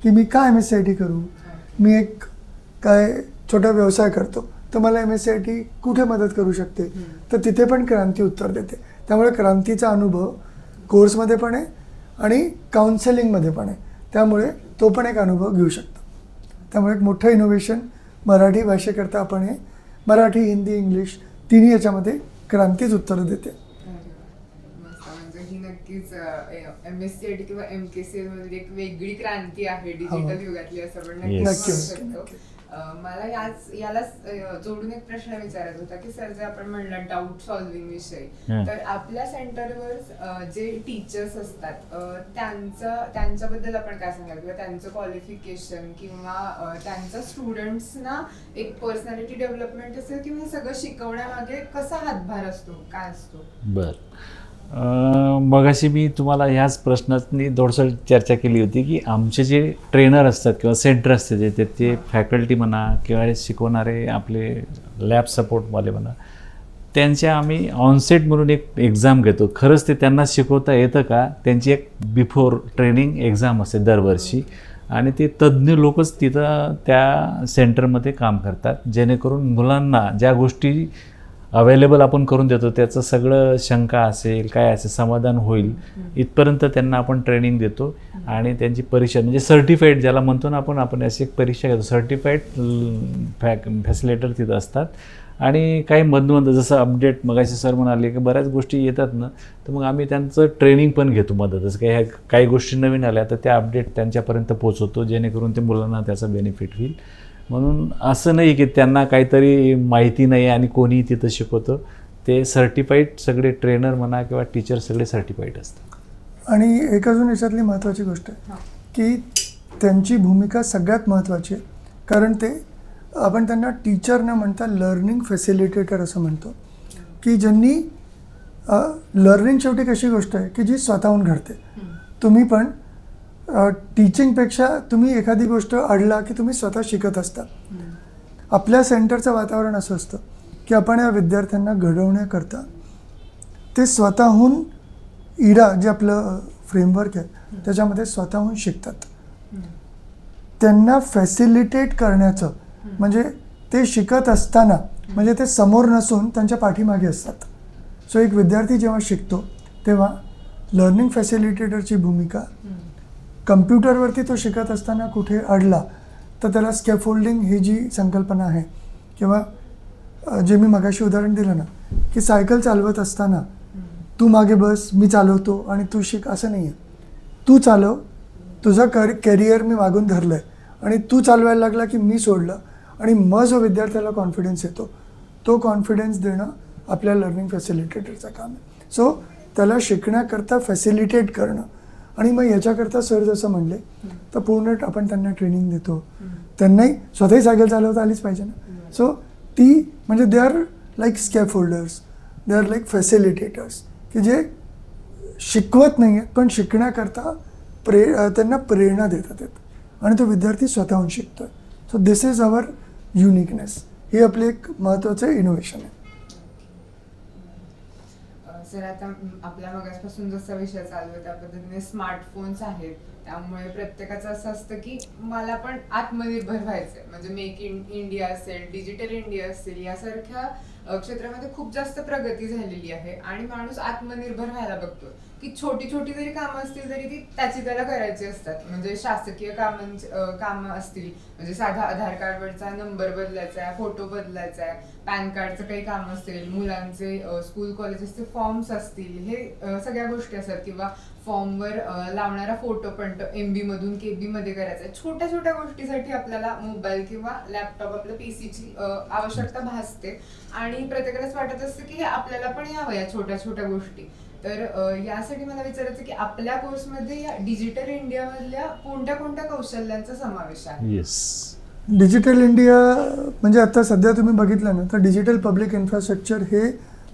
की मी काय MSCIT करू, मी एक काय छोटा व्यवसाय करतो तर मला MSCIT कुठे मदत करू शकते. तर तिथे पण क्रांती उत्तर देते. त्यामुळे क्रांतीचा अनुभव कोर्समध्ये पण आहे आणि काउन्सेलिंगमध्ये पण आहे. त्यामुळे तो पण एक अनुभव घेऊ शकतो. त्यामुळे एक मोठं इनोव्हेशन मराठी भाषेकरता आपण हे मराठी, हिंदी, इंग्लिश तिन्ही याच्यामध्ये क्रांतीच उत्तरं देते. म्हणजे ही नक्कीच MSCIT किंवा MKCL मध्ये एक वेगळी क्रांती आहे डिजिटल युगातली असं पण नक्कीच म्हणू शकतो. मला यालाच जोडून एक प्रश्न विचारायचा होता की सर, जे आपण म्हणलं डाऊट सॉल्व्हिंग विषयी, तर आपल्या सेंटरवर जे टीचर्स असतात त्यांच्याबद्दल आपण काय सांगाल, किंवा त्यांचं क्वालिफिकेशन किंवा त्यांच्या स्टुडंट्सना एक पर्सनॅलिटी डेव्हलपमेंट असेल किंवा हे सगळं शिकवण्यामागे कसा हातभार असतो, काय असतो? बरं, मगाशी मी तुम्हाला ह्याच प्रश्नातनी थोडंसं चर्चा केली होती की आमचे जे ट्रेनर असतात किंवा सेंटर असते ते फॅकल्टी म्हणा किंवा शिकवणारे आपले लॅब सपोर्टवाले म्हणा, त्यांच्या आम्ही ऑनसेट म्हणून एक एक्झाम घेतो. खरंच ते त्यांना शिकवता येतं का, त्यांची एक बिफोर ट्रेनिंग एक्झाम असते दरवर्षी आणि ते तज्ज्ञ लोकच तिथं त्या सेंटरमध्ये काम करतात, जेणेकरून मुलांना ज्या गोष्टी अवेलेबल आपण करून देतो त्याचं सगळं शंका असेल काय असेल समाधान होईल इथपर्यंत त्यांना आपण ट्रेनिंग देतो. आणि त्यांची परीक्षा म्हणजे सर्टिफाईड ज्याला म्हणतो ना आपण अशी एक परीक्षा घेतो, सर्टिफाईड फॅसिलिटर तिथं असतात. आणि काही मधनं जसं अपडेट मगाशी सर म्हणाले की बऱ्याच गोष्टी येतात ना, तर मग आम्ही त्यांचं ट्रेनिंग पण घेतो मदतच. काही गोष्टी नवीन आल्या तर त्या अपडेट त्यांच्यापर्यंत पोचवतो जेणेकरून ते मुलांना त्याचा बेनिफिट होईल. म्हणून असं नाही की त्यांना काहीतरी माहिती नाही आणि कोणी तिथं शिकवतं. ते सर्टिफाईड सगळे ट्रेनर म्हणा किंवा टीचर सगळे सर्टिफाईड असतात. आणि एक अजून याच्यातली महत्त्वाची गोष्ट आहे की त्यांची भूमिका सगळ्यात महत्त्वाची आहे. कारण ते आपण त्यांना टीचर न म्हणता लर्निंग फॅसिलिटेटर असं म्हणतो की ज्यांनी लर्निंग शेवटी कशी गोष्ट आहे की जी स्वतःहून घडते. तुम्ही पण टीचिंगपेक्षा तुम्ही एखादी गोष्ट अडला की तुम्ही स्वतः शिकत असता. आपल्या सेंटरचं वातावरण असं असतं की आपण या विद्यार्थ्यांना घडवण्याकरता ते स्वतःहून इडा जे आपलं फ्रेमवर्क आहे त्याच्यामध्ये स्वतःहून शिकतात. त्यांना फॅसिलिटेट करण्याचं म्हणजे ते शिकत असताना म्हणजे ते समोर नसून त्यांच्या पाठीमागे असतात. सो एक विद्यार्थी जेव्हा शिकतो तेव्हा लर्निंग फॅसिलिटेटरची भूमिका, कम्प्युटरवरती तो शिकत असताना कुठे अडला तर त्याला स्कॅफोल्डिंग ही जी संकल्पना आहे किंवा जे मी मगाशी उदाहरण दिलं ना की सायकल चालवत असताना तू मागे बस मी चालवतो आणि तू शिक असं नाही आहे. तू चालव, तुझं कॅरियर मी मागून धरलं आहे आणि तू चालवायला लागला की मी सोडलं आणि मग जो विद्यार्थ्याला कॉन्फिडन्स येतो तो कॉन्फिडन्स देणं आपल्या लर्निंग फॅसिलिटेटरचं काम आहे. सो त्याला शिकण्याकरता फॅसिलिटेट करणं आणि मग याच्याकरता सर जसं म्हणले तर पूर्ण आपण त्यांना ट्रेनिंग देतो. त्यांनाही स्वतःही सायकल चालवता आलीच पाहिजे ना. सो ती म्हणजे they are like scaffolders, they are like facilitators की जे शिकवत नाही आहेत पण शिकण्याकरता त्यांना प्रेरणा देतात आणि तो विद्यार्थी स्वतःहून शिकतो. So this is our uniqueness. ही आपली एक महत्त्वाचं इनोव्हेशन आहे. सर आता आपल्या मगासपासून जसा विषय चालू आहे त्या पद्धतीने स्मार्टफोन्स आहेत त्यामुळे प्रत्येकाचं असं असतं की मला पण आत्मनिर्भर व्हायचंय. म्हणजे मेक इन इंडिया असेल, डिजिटल इंडिया असेल, यासारख्या क्षेत्रामध्ये खूप जास्त प्रगती झालेली आहे आणि माणूस आत्मनिर्भर व्हायला बघतो की छोटी छोटी जरी कामं असतील तरी ती त्याला करायची असतात. म्हणजे शासकीय कामं असतील म्हणजे साधा आधार कार्डवरचा नंबर बदलायचा आहे, फोटो बदलायचा आहे, पॅन कार्डचं काही काम असेल, मुलांचे स्कूल कॉलेजेसचे फॉर्म्स असतील, हे सगळ्या गोष्टी असतात किंवा फॉर्मवर लावणारा फोटो पण MB मधून KB मध्ये करायचा आहे. छोट्या छोट्या गोष्टीसाठी आपल्याला मोबाईल किंवा लॅपटॉप आपल्या PCची आवश्यकता भासते आणि प्रत्येकालाच वाटत असतं की आपल्याला पण यावं या छोट्या छोट्या गोष्टी. तर यासाठी मला विचारायचं की आपल्या कोर्समध्ये या डिजिटल इंडिया मधल्या कोणत्या कोणत्या कौशल्यांचा समावेश आहे? येस, डिजिटल इंडिया म्हणजे आता सध्या तुम्ही बघितलं ना तर डिजिटल पब्लिक इन्फ्रास्ट्रक्चर हे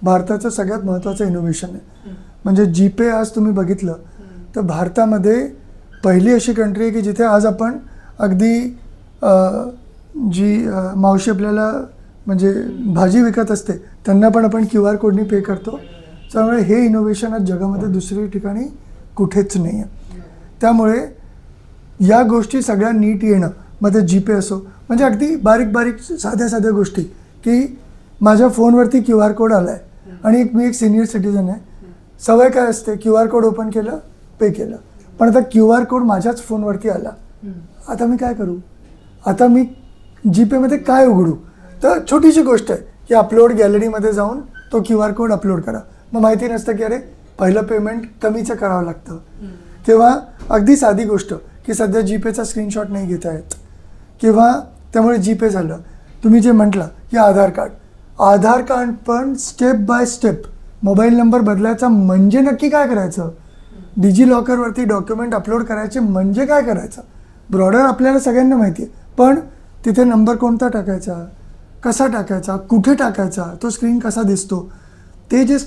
भारताचं सगळ्यात महत्त्वाचं इनोव्हेशन आहे. म्हणजे जीपे आज तुम्ही बघितलं तर भारतामध्ये पहिली अशी कंट्री आहे की जिथे आज आपण अगदी जी मावशी आपल्याला म्हणजे भाजी विकत असते त्यांना पण आपण QR कोडनी पे करतो. त्यामुळे हे इनोव्हेशन आज जगामध्ये दुसरी ठिकाणी कुठेच नाही आहे. त्यामुळे या गोष्टी सगळ्या नीट येणं, मग ते जीपे असो म्हणजे अगदी बारीक बारीक साध्या साध्या गोष्टी की माझ्या फोनवरती QR कोड आला आहे आणि मी एक सिनियर सिटीजन आहे. सवय काय असते QR कोड ओपन केलं पे केलं, पण आता QR कोड माझ्याच फोनवरती आला, आता मी काय करू? आता मी जीपेमध्ये काय उघडू? तर छोटीशी गोष्ट आहे की अपलोड गॅलरीमध्ये जाऊन तो QR कोड अपलोड करा. मग माहिती नसतं की अरे पहिलं पेमेंट कमीचं करावं लागतं. किंवा अगदी साधी गोष्ट की सध्या जीपेचा स्क्रीनशॉट नाही घेता येत किंवा त्यामुळे जीपे झालं. तुम्ही जे म्हटलं की आधार कार्ड पण step by step mobile number बदलायचा म्हणजे नक्की काय करायचं? डिजिलॉकरवरती डॉक्युमेंट अपलोड करायचे म्हणजे काय करायचं? ब्रॉडर आपल्याला सगळ्यांना माहिती आहे, पण तिथे नंबर कोणता टाकायचा, कसा टाकायचा, कुठे टाकायचा, तो स्क्रीन कसा दिसतो, ते जे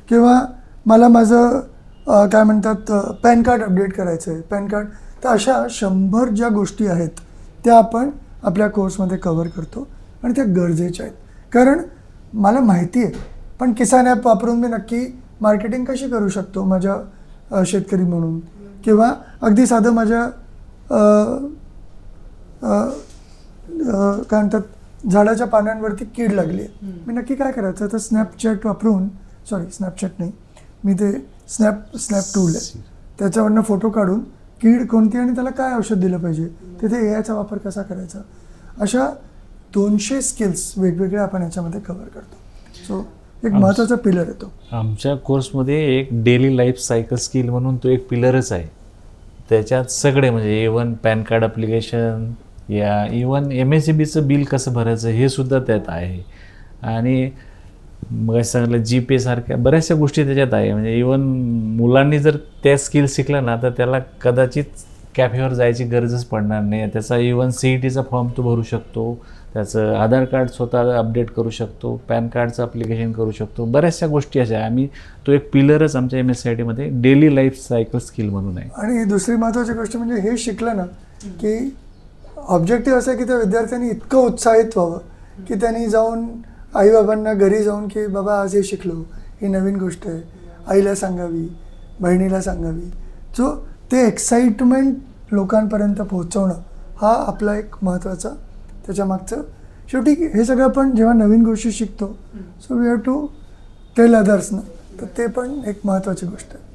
किंवा मला माझं काय म्हणतात पॅन कार्ड अपडेट करायचं आहे, पॅन कार्ड. तर अशा 100 ज्या गोष्टी आहेत त्या आपण आपल्या कोर्समध्ये कव्हर करतो आणि त्या गरजेच्या आहेत. कारण मला माहिती आहे पण किसान ॲप वापरून मी नक्की मार्केटिंग कशी करू शकतो माझ्या शेतकरी म्हणून, किंवा अगदी साधं माझ्या काय म्हणतात झाडाच्या पानांवरती कीड लागली आहे, मी नक्की काय करायचं? तर स्नॅपचॅट वापरून, स्नॅपचॅट नाही, मी ते स्नॅप टूल आहे त्याच्यावरनं फोटो काढून कीड कोणती आणि त्याला काय औषध दिलं पाहिजे, तिथे AIचा वापर कसा करायचा, अशा 200 स्किल्स वेगवेगळ्या आपण याच्यामध्ये कव्हर करतो. सो एक महत्त्वाचा पिलर येतो आमच्या कोर्समध्ये. एक डेली लाईफ सायकल स्किल म्हणून तो एक पिलरच आहे. त्याच्यात सगळे म्हणजे इवन पॅन कार्ड ॲप्लिकेशन या इवन MSEBचं बिल कसं भरायचं हे सुद्धा त्यात आहे. आणि मग सांगितलं जीपे सारख्या बऱ्याचशा गोष्टी त्याच्यात आहे. म्हणजे इवन मुलांनी जर त्या स्किल शिकला ना तर त्याला कदाचित कॅफेवर जायची गरजच पडणार नाही. त्याचा इवन CETचा फॉर्म तो भरू शकतो, त्याचं आधार कार्ड स्वतः अपडेट करू शकतो, पॅन कार्डचं अप्लिकेशन करू शकतो, बऱ्याचशा गोष्टी अशा आहे. आम्ही तो एक पिलरच आमच्या MSCIT daily life cycle skill म्हणून आहे. आणि दुसरी महत्त्वाची गोष्ट म्हणजे हे शिकलं ना की ऑब्जेक्टिव्ह असं आहे की त्या विद्यार्थ्यांनी इतकं उत्साहित व्हावं की त्यांनी जाऊन आईबाबांना घरी जाऊन की बाबा आज हे शिकलो, ही नवीन गोष्ट आहे, आईला सांगावी, बहिणीला सांगावी. सो ते एक्साइटमेंट लोकांपर्यंत पोहोचवणं हा आपला एक महत्त्वाचा त्याच्या मागचं. शेवटी हे सगळं आपण जेव्हा नवीन गोष्टी शिकतो so we have to tell others ना, तर ते पण एक महत्त्वाची गोष्ट आहे.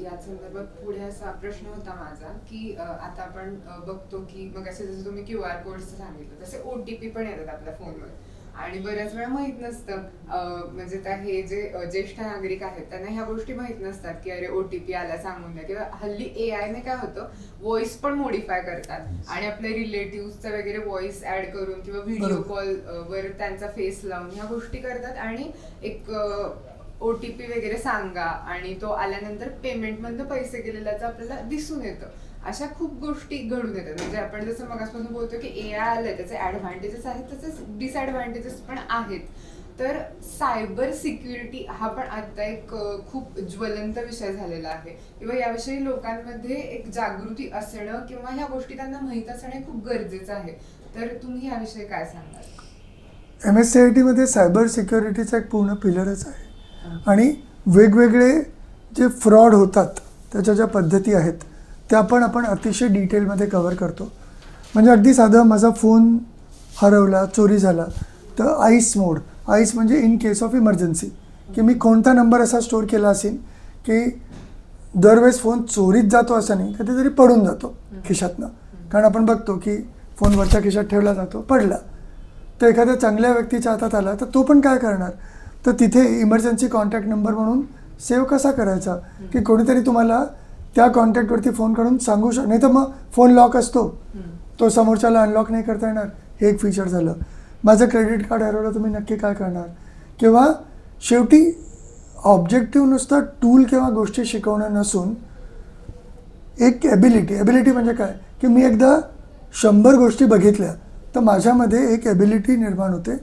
या संदर्भात पुढे असा प्रश्न होता माझा की आता आपण बघतो की मग असे जसं तुम्ही QR कोड्स सांगितलं तसे OTP पण येतात आपल्या फोनवर आणि बऱ्याच वेळा माहित नसतं म्हणजे त्या हे जे ज्येष्ठ नागरिक आहेत त्यांना ह्या गोष्टी माहित नसतात की अरे OTP आला सांगून द्या, किंवा हल्ली AI ने काय होतं व्हॉइस पण मॉडिफाय करतात आणि आपल्या रिलेटिव्हचा वगैरे व्हॉइस ऍड करून किंवा व्हिडिओ कॉल वर त्यांचा फेस लावून ह्या गोष्टी करतात आणि एक OTP वगैरे सांगा आणि तो आल्यानंतर पेमेंट मधनं पैसे गेलेल्याचं आपल्याला दिसून येतं. अशा खूप गोष्टी घडून येतात. म्हणजे आपण जसं मगासपासून बोलतो की AI आलंय, त्याचे ऍडव्हान्टेजेस आहेत तसेच डिसएडव्हान्टेजेस पण आहेत. तर सायबर सिक्युरिटी हा पण आता एक खूप ज्वलंत विषय झालेला आहे किंवा याविषयी लोकांमध्ये एक जागृती असणं किंवा ह्या गोष्टी त्यांना माहीत असणं खूप गरजेचं आहे. तर तुम्ही याविषयी काय सांगाल? MSCIT सायबर सिक्युरिटीचा एक पूर्ण पिलरच आहे आणि वेगवेगळे जे फ्रॉड होतात त्याच्या ज्या पद्धती आहेत त्या पण आपण अतिशय डिटेलमध्ये कवर करतो. म्हणजे अगदी साधं माझा फोन हरवला, चोरी झाला तर आईस मोड, आईस म्हणजे इन केस ऑफ इमर्जन्सी, की मी कोणता नंबर असा स्टोअर केला असेल की दरवेळेस फोन चोरीत जातो असं नाही, कधीतरी पडून जातो खिशातनं. कारण आपण बघतो की फोन वरच्या खिशात ठेवला जातो, पडला तर एखाद्या चांगल्या व्यक्तीच्या हातात आला तर तो पण काय करणार, तर तिथे इमर्जन्सी कॉन्टॅक्ट नंबर म्हणून सेव्ह कसा करायचा की कोणीतरी तुम्हाला त्या कॉन्टॅक्टवरती फोन करून सांगू नाही तर मग फोन लॉक असतो, तो समोरच्याला अनलॉक नाही करता येणार. हे एक फीचर झालं. माझं क्रेडिट कार्ड हरवलं तर मी नक्की काय करणार. किंवा शेवटी ऑब्जेक्टिव्ह नुसतं टूल किंवा गोष्टी शिकवणं नसून एक एबिलिटी म्हणजे काय की मी एकदा 100 गोष्टी बघितल्या तर माझ्यामध्ये एक एबिलिटी निर्माण होते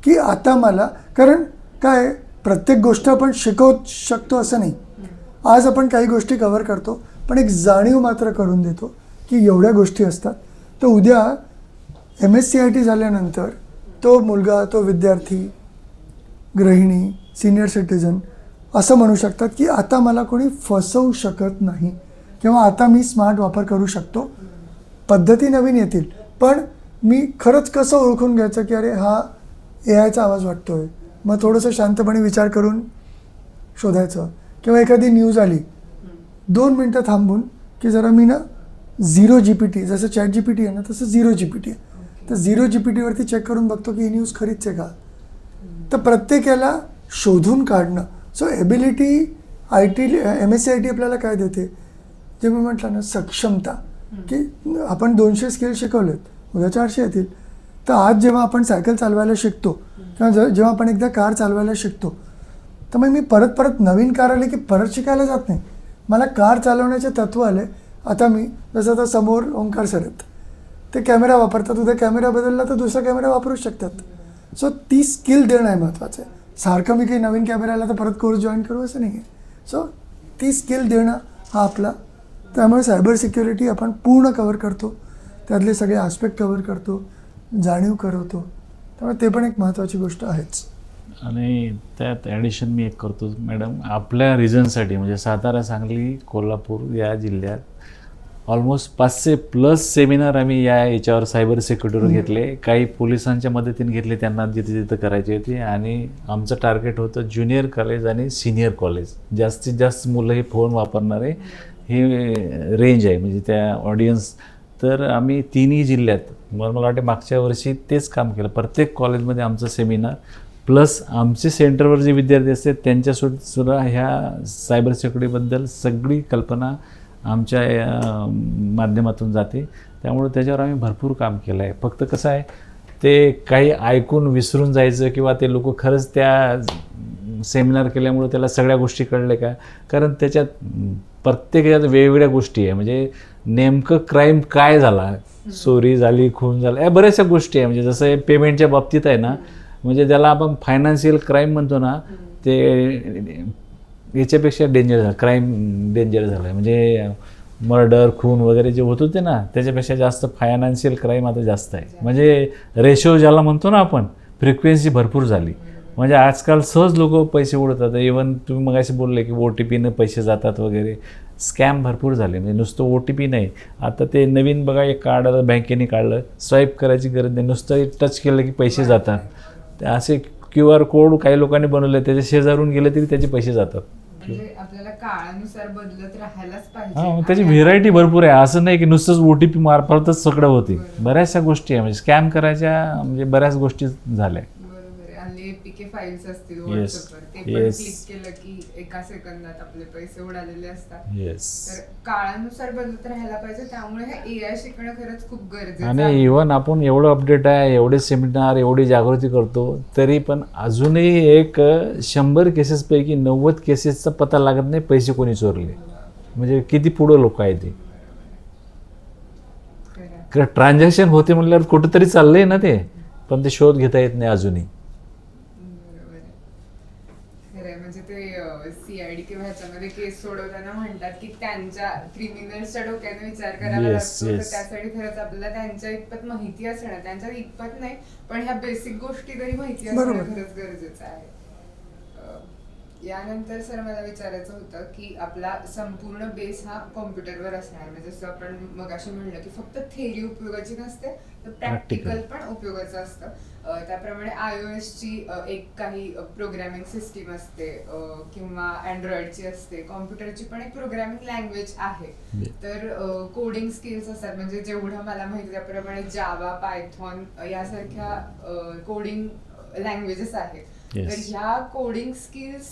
की आता मला, कारण काय प्रत्येक गोष्ट आपण शिकवू शकतो असं नाही. आज आपण काही गोष्टी कव्हर करतो पण एक जाणीव मात्र करून देतो की एवढ्या गोष्टी असतात. तर उद्या MSCIT झाल्यानंतर तो मुलगा, तो विद्यार्थी, गृहिणी, सिनियर सिटीजन असं म्हणू शकतात की आता मला कोणी फसवू शकत नाही किंवा आता मी स्मार्ट वापर करू शकतो. पद्धती नवीन येतील पण मी खरंच कसं ओळखून घ्यायचं की अरे हा AIचा आवाज वाटतोय, मग थोडंसं शांतपणे विचार करून शोधायचं. किंवा एखादी न्यूज आली 2 मिनटं थांबून की जरा मी ना 0 GPT, जसं ChatGPT आहे ना तसं 0 GPT आहे, तर 0 GPTवरती चेक करून बघतो की ही न्यूज खरीच आहे का. तर प्रत्येक याला शोधून काढणं. सो एबिलिटी MSCIT आपल्याला काय देते, जे मी म्हटलं ना सक्षमता, की आपण 200 स्किल शिकवलेत उद्या 400 येतील. तर आज जेव्हा आपण सायकल चालवायला शिकतो किंवा जेव्हा आपण एकदा कार चालवायला शिकतो तर मग मी परत नवीन कार आली की परत शिकायला जात नाही. मला कार चालवण्याचे तत्त्व आले. आता मी जसं आता समोर ओंकार सर आहेत, ते कॅमेरा वापरतात, उद्या कॅमेरा बदलला तर दुसरा कॅमेरा वापरू शकतात. सो ती स्किल देणं आहे महत्त्वाचं आहे. सारखं मी काही नवीन कॅमेरा आला तर परत कोर्स जॉईन करू असं नाही आहे. सो ती स्किल देणं हा आपला. त्यामुळे सायबर सिक्युरिटी आपण पूर्ण कवर करतो, त्यातले सगळे आस्पेक्ट कवर करतो, जाणीव करवतो. त्यामुळे ते पण एक महत्त्वाची गोष्ट आहेच. आणि त्यात ॲडिशन मी एक करतो मॅडम, आपल्या रिजनसाठी म्हणजे सातारा, सांगली, कोल्हापूर या जिल्ह्यात ऑलमोस्ट 500+ सेमिनार आम्ही याच्यावर सायबर सिक्युरिटीवर घेतले. काही पोलिसांच्या मदतीने घेतले, त्यांना जिथे करायची होती. आणि आमचं टार्गेट होतं ज्युनियर कॉलेज आणि सिनियर कॉलेज. जास्तीत जास्त मुलं हे फोन वापरणारे हे रेंज आहे म्हणजे त्या ऑडियन्स. तर आम्ही 3ही जिल्ह्यात मला वाटते मागच्या वर्षी तेच काम केलं. प्रत्येक कॉलेजमध्ये आमचं सेमिनार प्लस आमचे सेंटरवर जे विद्यार्थी असतात त्यांच्यासुद्धा ह्या सायबर सिक्युरिटीबद्दल सगळी कल्पना आमच्या माध्यमातून जाते. त्यामुळे त्याच्यावर आम्ही भरपूर काम केलं आहे. फक्त कसं आहे ते काही ऐकून विसरून जायचं किंवा ते लोक खरंच त्या सेमिनार केल्यामुळे त्याला सगळ्या गोष्टी कळले का, कारण त्याच्यात प्रत्येक याच्यात वेगवेगळ्या गोष्टी आहे. म्हणजे नेमकं क्राईम काय झाला चोरी झाली, खून झाला, या बऱ्याचशा गोष्टी आहे. म्हणजे जसं पेमेंटच्या बाबतीत आहे ना, म्हणजे ज्याला आपण फायनान्शियल क्राईम म्हणतो ना, ते याच्यापेक्षा डेंजर झालं, क्राईम डेंजर झालं आहे. म्हणजे मर्डर, खून वगैरे जे होत होते ना, त्याच्यापेक्षा जास्त फायनान्शियल क्राईम आता जास्त आहे. म्हणजे रेशो ज्याला म्हणतो ना आपण, फ्रिक्वेन्सी भरपूर झाली. म्हणजे आजकाल सहज लोक पैसे उडवतात. इवन तुम्ही मगाशी बोलले की OTPनं पैसे जातात वगैरे, स्कॅम भरपूर झाले. म्हणजे नुसतं OTP नाही, आता ते नवीन बघा एक कार्ड बँकेने काढलं, स्वाईप करायची गरज नाही, नुसतं टच केलं की पैसे जातात. ते असे QR कोड काही लोकांनी बनवले, त्याच्या शेजारून गेले तरी त्याचे पैसे जातात. म्हणजे आपल्याला काळानुसार बदलत राहायलाच पाहिजे. हां, त्याची व्हेरायटी भरपूर आहे. असं नाही की नुसतंच OTP मार्फतच सगळं होते. बऱ्याचशा गोष्टी आहे. म्हणजे स्कॅम करायच्या म्हणजे बऱ्याच गोष्टी झाल्या. बरोबर आहे. आणि APK फाईल्स असतील Yes. व्हॉट्सअपवर, ते पण Yes. क्लिक केलं की एका सेकंदात आपले पैसे उडालेले असतात. येस. तर काळानुसार बदलत राहायला पाहिजे. त्यामुळे हे AI शिकणं खरंच खूप गरजेचं आणि आहे. इव्हन आपण एवढं अपडेट आहे, एवढे सेमिनार, एवढी जागृती करतो, तरी पण अजूनही एक 100 केसेसपैकी 90 केसेसचा पत्ता लागत नाही पैसे कोणी चोरले. म्हणजे किती पुढं लोक आहेत ते. खरं. ट्रान्झॅक्शन होते म्हणल्यावर कुठंतरी चाललंय ना ते, पण ते शोध घेता येत नाही अजूनही. बरोबर आहे. खरं आहे. म्हणजे ते CID किंवा ह्याच्यामध्ये केस सोडवताना म्हणतात की त्यांच्या क्रिमिनल्सच्या डोक्याने विचार करावा Yes, लागतो. तर yes. त्यासाठी खरंच आपल्याला त्यांच्या इतपत माहिती असणं, त्यांच्या इतपत नाही पण ह्या बेसिक गोष्टी तरी माहिती असणं बरोबर. खरंच गरजेचं आहे. यानंतर सर मला विचारायचं होतं की आपला संपूर्ण बेस हा कॉम्प्युटरवर असणार. म्हणजे जसं आपण मगाशी म्हणलं की फक्त थेअरी उपयोगाची नसते, तर प्रॅक्टिकल पण उपयोगाचं असतं. त्याप्रमाणे iOSची एक काही प्रोग्रॅमिंग सिस्टीम असते किंवा अँड्रॉइडची असते. कॉम्प्युटरची पण एक प्रोग्रॅमिंग लँग्वेज आहे. तर कोडिंग स्किल्स असतात. म्हणजे जेवढं मला माहिती त्याप्रमाणे जावा, पायथॉन यासारख्या कोडिंग लँग्वेजेस आहेत. Yes. तर ह्या कोडिंग स्किल्स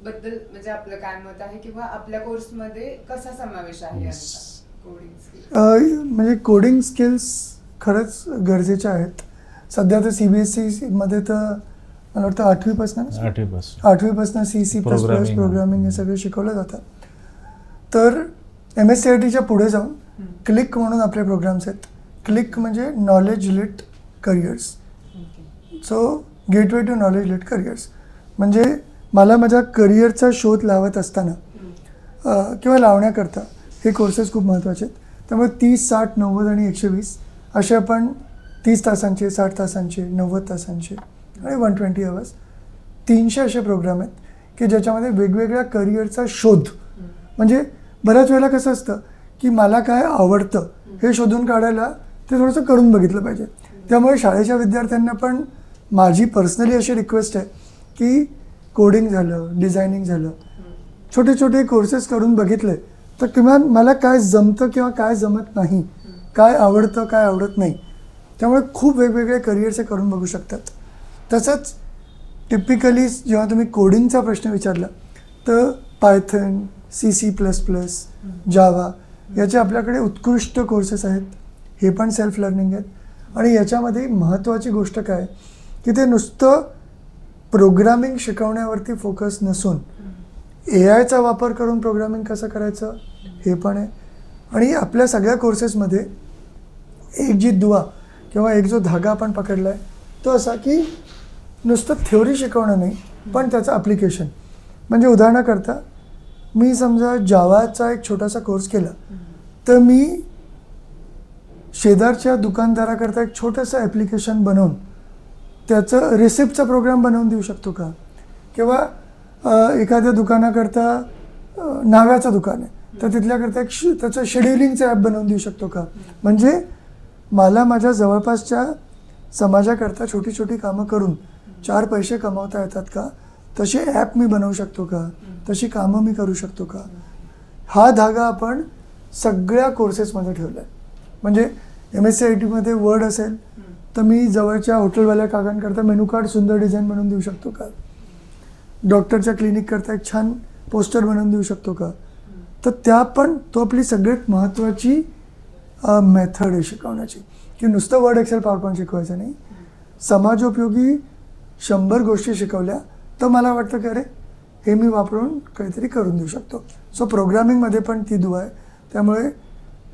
बद्दल म्हणजे आपलं काय मत आहे किंवा आपल्या कोर्समध्ये कसा समावेश आहे यांचा कोडिंग स्किल्स? म्हणजे कोडिंग स्किल्स खरंच गरजेच्या आहेत. सध्या तर CBSE मध्ये तर मला वाटतं 8वीपासून 8वीपासून C++ Programming. प्रोग्रामिंग हे सगळे शिकवलं जातं. तर MSCITच्या पुढे जाऊन क्लिक म्हणून आपले प्रोग्राम्स आहेत. क्लिक म्हणजे knowledge lit careers. So gateway to knowledge lit careers म्हणजे मला माझ्या करिअरचा शोध लावत असताना किंवा लावण्याकरता हे कोर्सेस खूप महत्त्वाचे आहेत. त्यामुळे 30, 60, 90 आणि 120 असे आपण 30 तासांचे, 60 तासांचे, 90 तासांचे आणि 120 आवर्स 300 असे प्रोग्राम आहेत की ज्याच्यामध्ये वेगवेगळ्या करिअरचा शोध. म्हणजे बऱ्याच वेळेला कसं असतं की मला काय आवडतं हे शोधून काढायला ते थोडंसं करून बघितलं पाहिजे. त्यामुळे शाळेच्या विद्यार्थ्यांना पण माझी पर्सनली अशी रिक्वेस्ट आहे की कोडिंग झालं, डिझायनिंग झालं, छोटे छोटे कोर्सेस करून बघितले तर किमान मला काय जमतं किंवा काय जमत नाही, काय आवडतं काय आवडत नाही. त्यामुळे खूप वेगवेगळे करिअरचे करून बघू शकतात. तसंच टिपिकली जेव्हा तुम्ही कोडिंगचा प्रश्न विचारला तर पायथन, C++, जावा याचे आपल्याकडे उत्कृष्ट कोर्सेस आहेत. हे पण सेल्फ लर्निंग आहेत. आणि याच्यामध्ये महत्त्वाची गोष्ट काय की ते नुसतं प्रोग्रामिंग शिकवण्यावरती फोकस नसून AIचा वापर करून प्रोग्रामिंग कसं करायचं हे पण आहे. आणि आपल्या सगळ्या कोर्सेसमध्ये एक जी दुवा किंवा एक जो धागा आपण पकडला आहे तो असा की नुसतं थ्योरी शिकवणं नाही पण त्याचं ॲप्लिकेशन. म्हणजे उदाहरणाकरता मी समजा जावाचा एक छोटासा कोर्स केला तर मी शेजारच्या दुकानदाराकरता एक छोटंसं ॲप्लिकेशन बनवून त्याचं रिसिप्टचा प्रोग्राम बनवून देऊ शकतो का? किंवा एखाद्या दुकानाकरता नाव्याचं दुकान आहे तर तिथल्याकरता एक त्याचं शेड्युलिंगचं ॲप बनवून देऊ शकतो का? म्हणजे मला माझ्या जवळपासच्या समाजाकरता छोटी छोटी कामं करून 4 पैसे कमावता येतात का? तसे ॲप मी बनवू शकतो का? तशी कामं मी करू शकतो का? हा धागा आपण सगळ्या कोर्सेसमध्ये ठेवला आहे. म्हणजे MSCITमध्ये वर्ड असेल तर मी जवळच्या हॉटेलवाल्या काकांकरता मेनू कार्ड सुंदर डिझाईन बनवून देऊ शकतो का? डॉक्टरच्या क्लिनिककरता एक छान पोस्टर बनवून देऊ शकतो का? तर त्या पण तो आपली सगळ्यात महत्त्वाची मेथड आहे शिकवण्याची की नुसतं वर्ड, एक्सेल, पॉवरपॉईंट शिकवायचं नाही. समाजोपयोगी 100 गोष्टी शिकवल्या तर मला वाटतं की अरे हे मी वापरून काहीतरी करून देऊ शकतो. सो प्रोग्रामिंगमध्ये पण ती दुवा आहे. त्यामुळे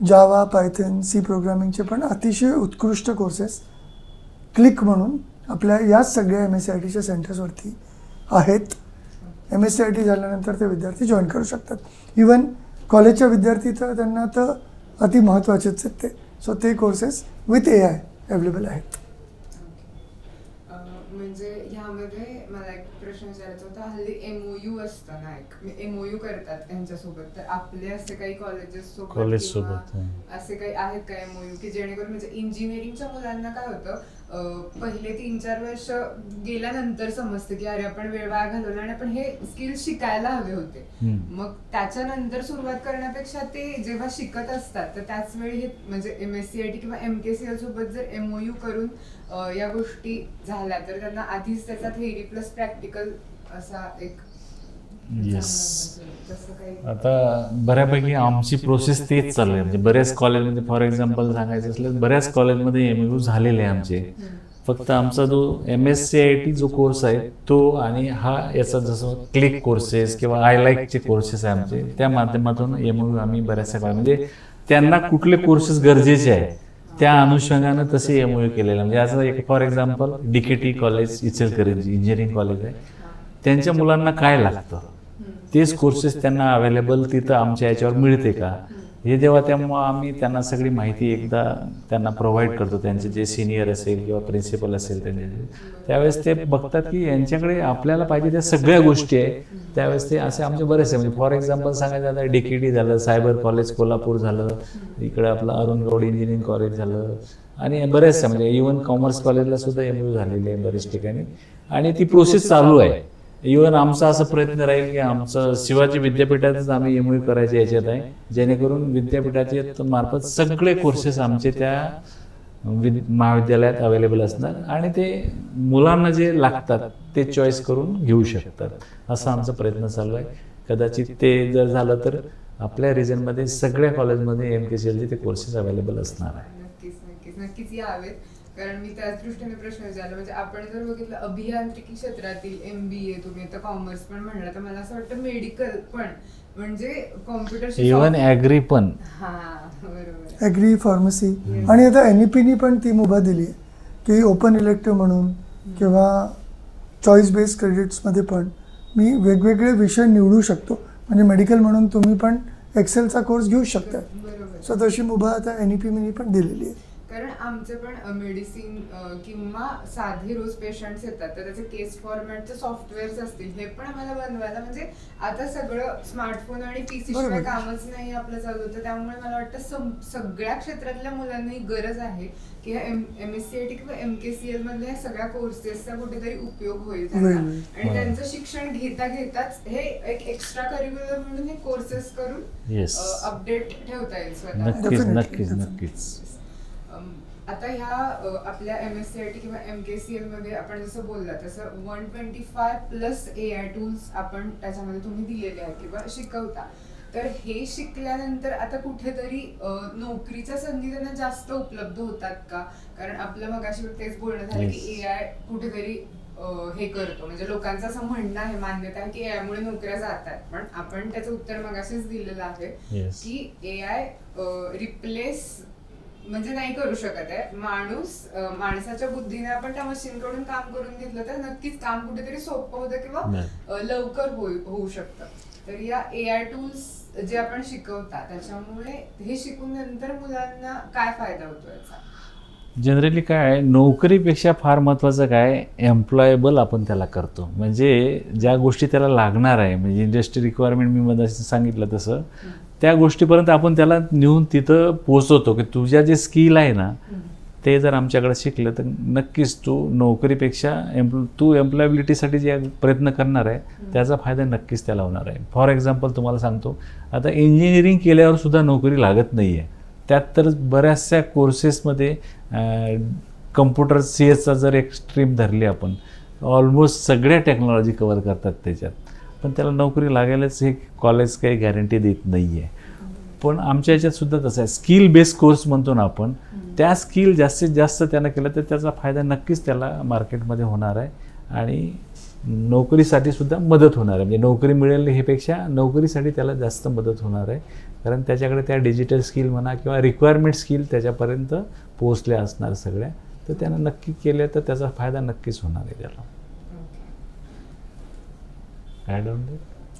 जावा, पायथन, सी प्रोग्रामिंगचे पण अतिशय उत्कृष्ट कोर्सेस क्लिक म्हणून आपल्या याच सगळ्या MSCITच्या सेंटर्सवरती आहेत. MSCIT झाल्यानंतर ते विद्यार्थी जॉईन करू शकतात. इवन कॉलेजच्या विद्यार्थी तर त्यांना तर अति महत्त्वाचेच आहेत ते. सो ते कोर्सेस विथ AI अवेलेबल आहेत. म्हणजे ह्यामध्ये मला एक प्रश्न विचारायचा होता, हल्ली MOU असतं ना, एक MOU करतात त्यांच्यासोबत, तर आपले असे काही कॉलेजेस सोबत असे काही आहेत का MOU की जेणेकरून म्हणजे इंजिनिअरिंगच्या मुलांना काय होतं, पहिले 3-4 वर्ष गेल्यानंतर समजतं की अरे आपण वेळ वाया घालवला आणि आपण हे स्किल शिकायला हवे होते. मग त्याच्यानंतर सुरुवात करण्यापेक्षा ते जेव्हा शिकत असतात तर त्याच वेळी हे म्हणजे MSCIT किंवा MKCL सोबत जर MOU करून या गोष्टी झाल्या तर त्यांना आधीच त्याचा थेअरी प्लस प्रॅक्टिकल असा एक तसं काही. आता बऱ्यापैकी आमची प्रोसेस तेच चालू आहे. म्हणजे बऱ्याच कॉलेजमध्ये फॉर एक्झाम्पल सांगायचं असलं बऱ्याच कॉलेजमध्ये MOU झालेले आहे आमचे. फक्त आमचा जो MSCIT जो कोर्स आहे तो आणि हा याचा जसं क्लिक कोर्सेस किंवा iLikeचे कोर्सेस आहे आमचे, त्या माध्यमातून MOU आम्ही बऱ्याचशा म्हणजे त्यांना कुठले कोर्सेस गरजेचे आहे त्या अनुषंगानं तसे MOU केलेले. म्हणजे असं एक for example DKT college Ichalkaranji engineering college आहे, त्यांच्या मुलांना काय लागतं तेच कोर्सेस त्यांना अवेलेबल तिथं आमच्या याच्यावर मिळते का हे जेव्हा त्यामुळं आम्ही त्यांना सगळी माहिती एकदा त्यांना प्रोव्हाइड करतो. त्यांचे जे सिनियर असेल किंवा प्रिन्सिपल असेल त्यांचे त्यावेळेस ते बघतात की यांच्याकडे आपल्याला पाहिजे त्या सगळ्या गोष्टी आहे. त्यावेळेस ते असे आमचे बरेचसे म्हणजे फॉर एक्झाम्पल सांगायचं झालं DKT झालं, सायबर कॉलेज कोल्हापूर झालं, इकडे आपलं अरुण गौड इंजिनिअरिंग कॉलेज झालं आणि बरेचसे म्हणजे इव्हन कॉमर्स कॉलेजला सुद्धा MOU झालेले आहे बरेच ठिकाणी आणि ती प्रोसेस चालू आहे. इव्हन आमचा असा प्रयत्न राहील की आमचं शिवाजी विद्यापीठातच आम्ही MOU करायचे याच्यात आहे, जेणेकरून विद्यापीठाच्या मार्फत सगळे कोर्सेस आमचे त्या महाविद्यालयात अवेलेबल असणार आणि ते मुलांना जे लागतात ते चॉईस करून घेऊ शकतात. असा आमचा प्रयत्न चालू आहे. कदाचित ते जर झालं तर आपल्या रिजनमध्ये सगळ्या कॉलेजमध्ये MKCLचे ते कोर्सेस अवेलेबल असणार आहे. नक्कीच यावेत. कारण मी त्याच दृष्टीने प्रश्न विचारला, म्हणजे आपण जर बघितलं अभियांत्रिकी क्षेत्रातील MBA, तुम्ही आता कॉमर्स पण म्हणला, तर मला असं वाटतं मेडिकल पण म्हणजे कॉम्प्युटर इव्हन ॲग्री पण बरोबर ॲग्री, फार्मसी आणि आता NEPनी पण ती मुभा दिली आहे की ओपन इलेक्टिव्ह म्हणून किंवा चॉईस बेस्ड क्रेडिट्समध्ये पण मी वेगवेगळे विषय निवडू शकतो. म्हणजे मेडिकल म्हणून तुम्ही पण एक्सेलचा कोर्स घेऊ शकता. सो तशी मुभा आता NEPनी पण दिलेली आहे. कारण आमचे पण मेडिसिन किंवा साधे रोज पेशंट्स येतात तर त्याचे केस फॉर्मॅटचे सॉफ्टवेअर्स असतील हे पण आम्हाला बनवायला म्हणजे आता सगळं स्मार्टफोन आणि PC शिवाय कामच नाही आपलं चालू होतं. त्यामुळे मला वाटतं सगळ्या क्षेत्रातल्या मुलांना ही गरज आहे की MSCIT किंवा MKCL मधल्या ह्या सगळ्या कोर्सेसचा कुठेतरी उपयोग होईल त्यांना आणि त्यांचं शिक्षण घेताच हे एक एक्स्ट्रा करिक्युलर म्हणून हे कोर्सेस करून अपडेट ठेवता येईल स्वतः. नक्कीच. आता ह्या आपल्या MSCIT किंवा MKCL मध्ये आपण जसं बोलला तसं 125+ AI टूल्स आपण त्याच्यामध्ये तुम्ही दिलेले आहेत किंवा शिकवता. तर हे शिकल्यानंतर आता कुठेतरी नोकरीच्या संधी त्यांना जास्त उपलब्ध होतात का? कारण आपलं मगाशी तेच बोलणं झालं की AI कुठेतरी हे करतो, म्हणजे लोकांचं असं म्हणणं आहे, मान्यता आहे की AI मुळे नोकऱ्या जातात. पण आपण त्याचं उत्तर मगाशीच दिलेलं आहे की AI रिप्लेस म्हणजे नाही करू शकत आहे. माणसाच्या बुद्धीने आपण त्या मशीन कडून काम करून घेतलं तर नक्कीच काम कुठेतरी सोपं होतं किंवा लवकर होऊ शकतं. तर या AI टूल्स जे आपण शिकवता त्याच्यामुळे हे शिकून नंतर मुलांना काय फायदा होतो याचा? जनरली काय आहे, नोकरीपेक्षा फार महत्त्वाचं काय एम्प्लॉयबल आपण त्याला करतो. म्हणजे ज्या गोष्टी त्याला लागणार आहे म्हणजे इंडस्ट्री रिक्वायरमेंट मी मध्ये सांगितलं तसं त्या गोष्टीपर्यंत आपण त्याला नेऊन तिथं पोचवतो की तुझ्या जे स्किल आहे ना ते जर आमच्याकडे शिकलं तर नक्कीच तू नोकरीपेक्षा तू एम्प्लॉयबिलिटीसाठी जे प्रयत्न करणार आहे त्याचा फायदा नक्कीच त्याला होणार आहे. फॉर एक्झाम्पल तुम्हाला सांगतो, आता इंजिनिअरिंग केल्यावर सुद्धा नोकरी लागत नाही आहे. त्यात तर बऱ्याचशा कोर्सेसमध्ये कम्प्युटर CS जर एक स्ट्रीम धरली आपण, ऑलमोस्ट सगळ्या टेक्नॉलॉजी कवर करतात त्याच्यात, पण त्याला नोकरी लागायलाच हे कॉलेज काही गॅरंटी देत नाही आहे. पण आमच्या याच्यात सुद्धा तसं आहे, स्किल बेस्ड कोर्स म्हणतो ना आपण, त्या स्किल जास्तीत जास्त त्यानं केलं तर त्याचा फायदा नक्कीच त्याला मार्केटमध्ये होणार आहे आणि नोकरीसाठी सुद्धा मदत होणार आहे. म्हणजे नोकरी मिळेल हेपेक्षा नोकरीसाठी त्याला जास्त मदत होणार आहे, कारण त्याच्याकडे त्या डिजिटल स्किल म्हणा किंवा रिक्वायरमेंट स्किल त्याच्यापर्यंत पोहोचल्या असणार सगळ्या, तर त्यानं नक्की केल्या तर त्याचा फायदा नक्कीच होणार आहे त्याला. ॲड ऑन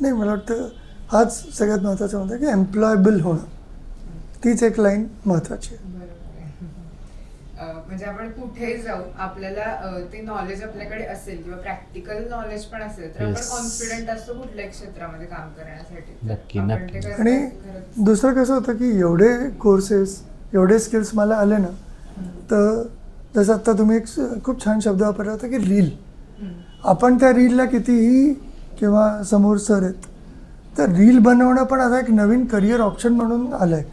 नाही, मला वाटतं हाच सगळ्यात महत्त्वाचा म्हणतो की एम्प्लॉयबल होणं, तीच एक लाईन महत्त्वाची आहे. बरोबर आहे. म्हणजे आपण कुठेही जाऊ आपल्याला ते नॉलेज आपल्याकडे असेल किंवा प्रॅक्टिकल नॉलेज पण असेल तर आपण Yes. कॉन्फिडंट असतो कुठल्याही क्षेत्रामध्ये काम करण्यासाठी. नक्की, आपण नक्की. ते आणि खरंच- दुसरं कसं होतं की एवढे कोर्सेस, एवढे स्किल्स मला आले ना, तर जसं आत्ता तुम्ही एक खूप छान शब्द वापरला होता की रील. आपण त्या रीलला कितीही किंवा समोर सर आहेत, तर रील बनवणं पण आता एक नवीन करिअर ऑप्शन म्हणून आलं आहे.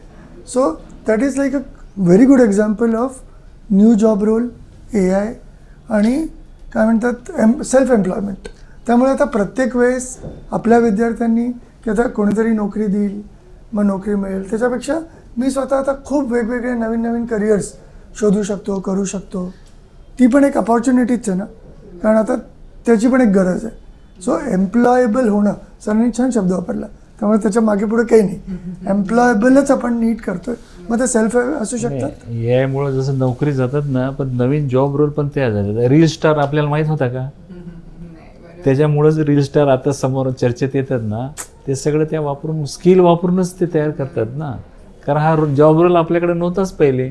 So that is like a very good example of new job role, AI आणि काय म्हणतात सेल्फ एम्प्लॉयमेंट. त्यामुळे आता प्रत्येक वेळेस आपल्या विद्यार्थ्यांनी की आता कोणीतरी नोकरी देईल मग नोकरी मिळेल, त्याच्यापेक्षा मी स्वतः आता खूप वेगवेगळे नवीन नवीन करिअर्स शोधू शकतो, करू शकतो. ती पण एक अपॉर्च्युनिटीच आहे ना, कारण आता त्याची पण एक गरज आहे. सो एम्प्लॉयबल होणं, सरांनी छान शब्द वापरला, त्यामुळे त्याच्या मागे पुढे काही नाही, एम्प्लॉयबलच आपण नीट करतोय. मग ते सेल्फ असू शकतात. यामुळे जसं नोकरी जातात ना, पण नवीन जॉब रोल पण तयार झाले. रील स्टार आपल्याला माहीत होता का? नाही, बरोबर. त्याच्यामुळेच रील स्टार आता समोर चर्चेत येतात ना, ते सगळं त्या वापरून स्किल वापरूनच ते तयार करतात ना, कारण हा जॉब रोल आपल्याकडे नव्हताच पहिले,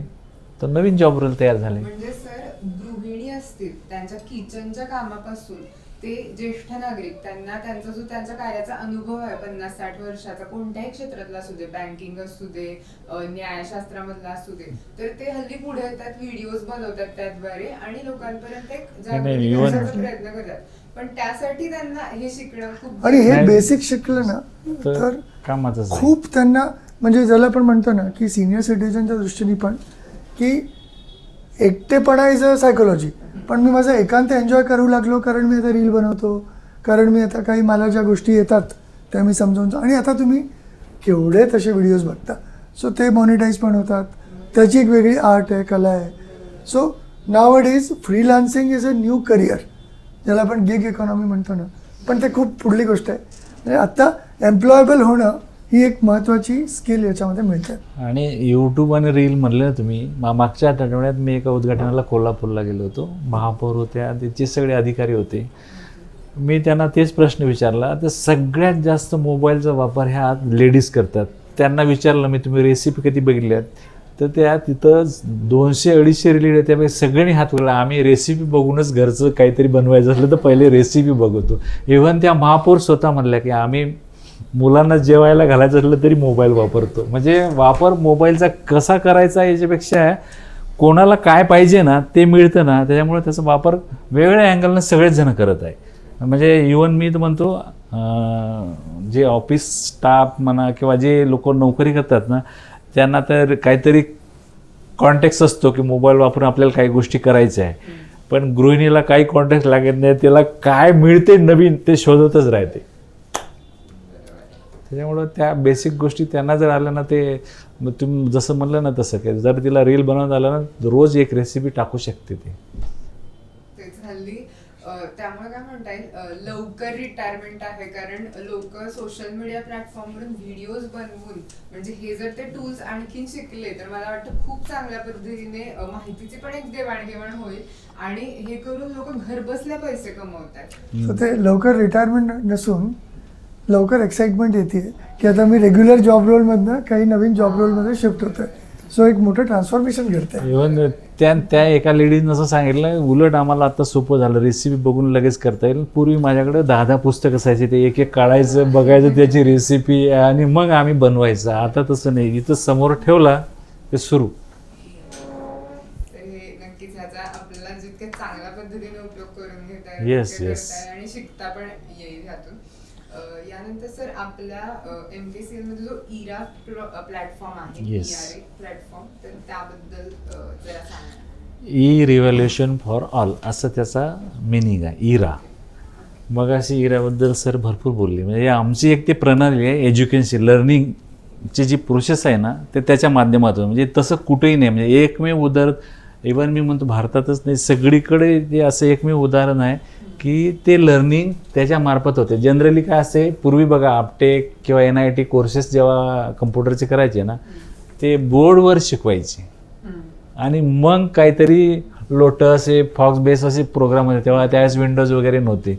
तर नवीन जॉब रोल तयार झाले. म्हणजे सर गृहिणी असतील त्यांच्या किचनच्या कामापासून ते ज्येष्ठ नागरिक त्यांना त्यांचा जो त्यांच्या कार्याचा अनुभव आहे 50-60 वर्षाचा, कोणत्याही क्षेत्रातला असू दे, बँकिंग असू दे, न्यायशास्त्रामधला असू दे, तर ते हल्ली पुढे येतात, व्हिडिओज बनवतात त्याद्वारे आणि लोकांपर्यंत एक जागृती even- करण्याचा प्रयत्न करतात. पण त्यासाठी त्यांना हे शिकणं खूप आणि हे नाही. बेसिक शिकलं ना तर कामाचंच आहे. खूप त्यांना, म्हणजे ज्याला आपण म्हणतो ना की सिनियर सिटीजनच्या दृष्टीने पण की एकटेपणा इज अ सायकोलॉजी, पण मी माझं एकांत एन्जॉय करू लागलो कारण मी आता रील बनवतो, कारण मी आता काही मला ज्या गोष्टी येतात त्या मी समजावून, आणि आता तुम्ही केवढे तसे व्हिडिओज बघता. सो ते मॉनिटाईज पण होतात, त्याची एक वेगळी आर्ट आहे, कला आहे. So now days freelancing is a new career, ज्याला आपण गिग इकॉनॉमी म्हणतो ना, पण ते खूप पुढली गोष्ट आहे. म्हणजे आत्ता एम्प्लॉयबल होणं ही एक महत्त्वाची स्किल याच्यामध्ये मिळते. आणि यूट्यूब आणि रील म्हणलं ना तुम्ही, मागच्या आठवड्यात मी एका उद्घाटनाला कोल्हापूरला गेलो होतो. महापौर होत्या, त्याचे सगळे अधिकारी होते. मी त्यांना तेच प्रश्न विचारला, तर सगळ्यात जास्त मोबाईलचा वापर ह्या लेडीज करतात. त्यांना विचारलं मी, तुम्ही रेसिपी कधी बघितल्यात? तर त्या तिथं 200-250 रील आहे, त्यापैकी सगळ्यांनी हात वळला. आम्ही रेसिपी बघूनच घरचं काहीतरी बनवायचं असलं तर पहिले रेसिपी बघतो. इव्हन त्या महापौर स्वतः म्हणल्या की आम्ही मुलांना जेवायला घालायचं असलं तरी मोबाईल वापरतो. म्हणजे वापर मोबाईलचा कसा करायचा याच्यापेक्षा कोणाला काय पाहिजे ना ते मिळतं ना, त्याच्यामुळे त्याचा वापर वेगवेगळ्या अँगलनं सगळेच जण करत आहे. म्हणजे इव्हन मी तर म्हणतो जे ऑफिस स्टाफ म्हणा किंवा जे लोक नोकरी करतात ना, त्यांना तर काहीतरी कॉन्टॅक्ट असतो की मोबाईल वापरून आपल्याला काही गोष्टी करायच्या आहे, पण गृहिणीला काही कॉन्टॅक्ट लागत नाही, त्याला काय मिळते नवीन ते शोधतच राहते. त्याच्यामुळं त्या बेसिक गोष्टी त्यांना जर आल्या ना, ते तुम्ही जसं म्हणलं ना तसं की जर तिला रील बनवून आलं ना, रोज एक रेसिपी टाकू शकते ते. तेच हल्ली त्यामुळे काय म्हणता येईल, लवकर रिटायरमेंट आहे, कारण लोक सोशल मीडिया प्लॅटफॉर्मवरून व्हिडिओज बनवून, म्हणजे हे जर ते टूल्स आणखीन शिकले तर मला वाटतं खूप चांगल्या पद्धतीने माहितीची पण एक देवाणघेवाण होईल आणि हे करून लोक घर बसल्या पैसे कमवतात. सो ते लवकर रिटायरमेंट नसून लवकर एक्साइटमेंट येते की आता मी रेग्युलर जॉब रोलमधनं काही नवीन जॉब रोलमध्ये शिफ्ट होतोय. सो एक मोठं ट्रान्सफॉर्मेशन घडतंय. इव्हन त्या एका लेडीजनं असं सांगितलं, उलट आम्हाला आता सोपं झालं, रेसिपी बघून लगेच करता येईल. पूर्वी माझ्याकडे 10 पुस्तक असायचे, ते एक एक काढायचं, बघायचं त्याची रेसिपी आणि मग आम्ही बनवायचं. आता तसं नाही, इथं समोर ठेवला ते सुरू. तर हे नक्कीच ह्याचा आपल्याला जितके चांगल्या पद्धतीने उपयोग करून घेता Yes, तितके yes. करता येईल आणि शिकता पण येईल ह्यातून. यानंतर सर आपल्या MKCL मध्ये जो इरा प्लॅटफॉर्म आहे, Yes. ERA प्लॅटफॉर्म, तर त्याबद्दल जरा सांगा. ई रिव्हॉल्युशन फॉर ऑल असं त्याचा मिनिंग आहे, इरा. मग अशी इराबद्दल सर भरपूर बोलले. म्हणजे आमची एक ती प्रणाली आहे, एज्युकेशन लर्निंगची जी प्रोसेस आहे ना, ते त्याच्या माध्यमातून, म्हणजे तसं कुठेही नाही. म्हणजे एकमेव उदाहरण, इव्हन मी म्हणतो भारतातच नाही, सगळीकडे जे असं एकमेव उदाहरण आहे की ते लर्निंग त्याच्या मार्फत होते. जनरली काय असते, पूर्वी बघा आपटेक किंवा NIT कोर्सेस जेव्हा कम्प्युटरचे करायचे ना, ते बोर्डवर शिकवायचे आणि मग काहीतरी लोटस हे फॉक्स बेस असे प्रोग्राम होते, तेव्हा त्यावेळेस विंडोज वगैरे नव्हते.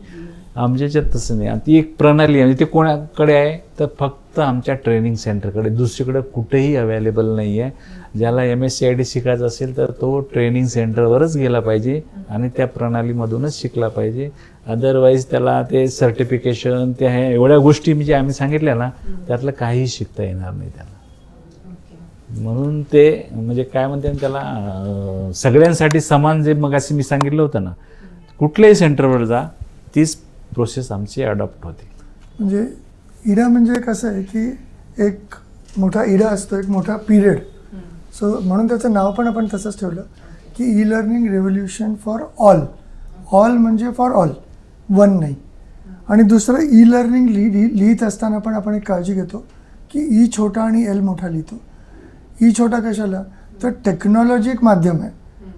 आमच्या याच्यात तसं नाही. आणि ती एक प्रणाली आहे, म्हणजे ते कोणाकडे आहे तर फक्त आमच्या ट्रेनिंग सेंटरकडे, दुसरीकडे कुठेही अवेलेबल नाही आहे. ज्याला MSCIT शिकायचं असेल तर तो ट्रेनिंग सेंटरवरच गेला पाहिजे आणि त्या प्रणालीमधूनच शिकला पाहिजे. अदरवाईज त्याला ते सर्टिफिकेशन ते आहे एवढ्या गोष्टी म्हणजे आम्ही सांगितल्या ना, त्यातलं काहीही शिकता येणार नाही त्याला. म्हणून ते म्हणजे काय म्हणते ना त्याला, सगळ्यांसाठी समान जे मगाशी मी सांगितलं होतं ना, कुठल्याही सेंटरवर जा तीच प्रोसेस आमची अडॉप्ट होते. म्हणजे इरा म्हणजे कसं आहे की एक मोठा इरा असतो, एक मोठा पिरियड. सो म्हणून त्याचं नाव पण आपण तसंच ठेवलं की e learning revolution for all. All म्हणजे फॉर ऑल, वन नाही. आणि दुसरं ई लर्निंग लिहित असताना पण आपण एक काळजी घेतो की ई छोटा आणि एल मोठा लिहितो. ई छोटा कशाला, तर टेक्नॉलॉजी एक माध्यम आहे,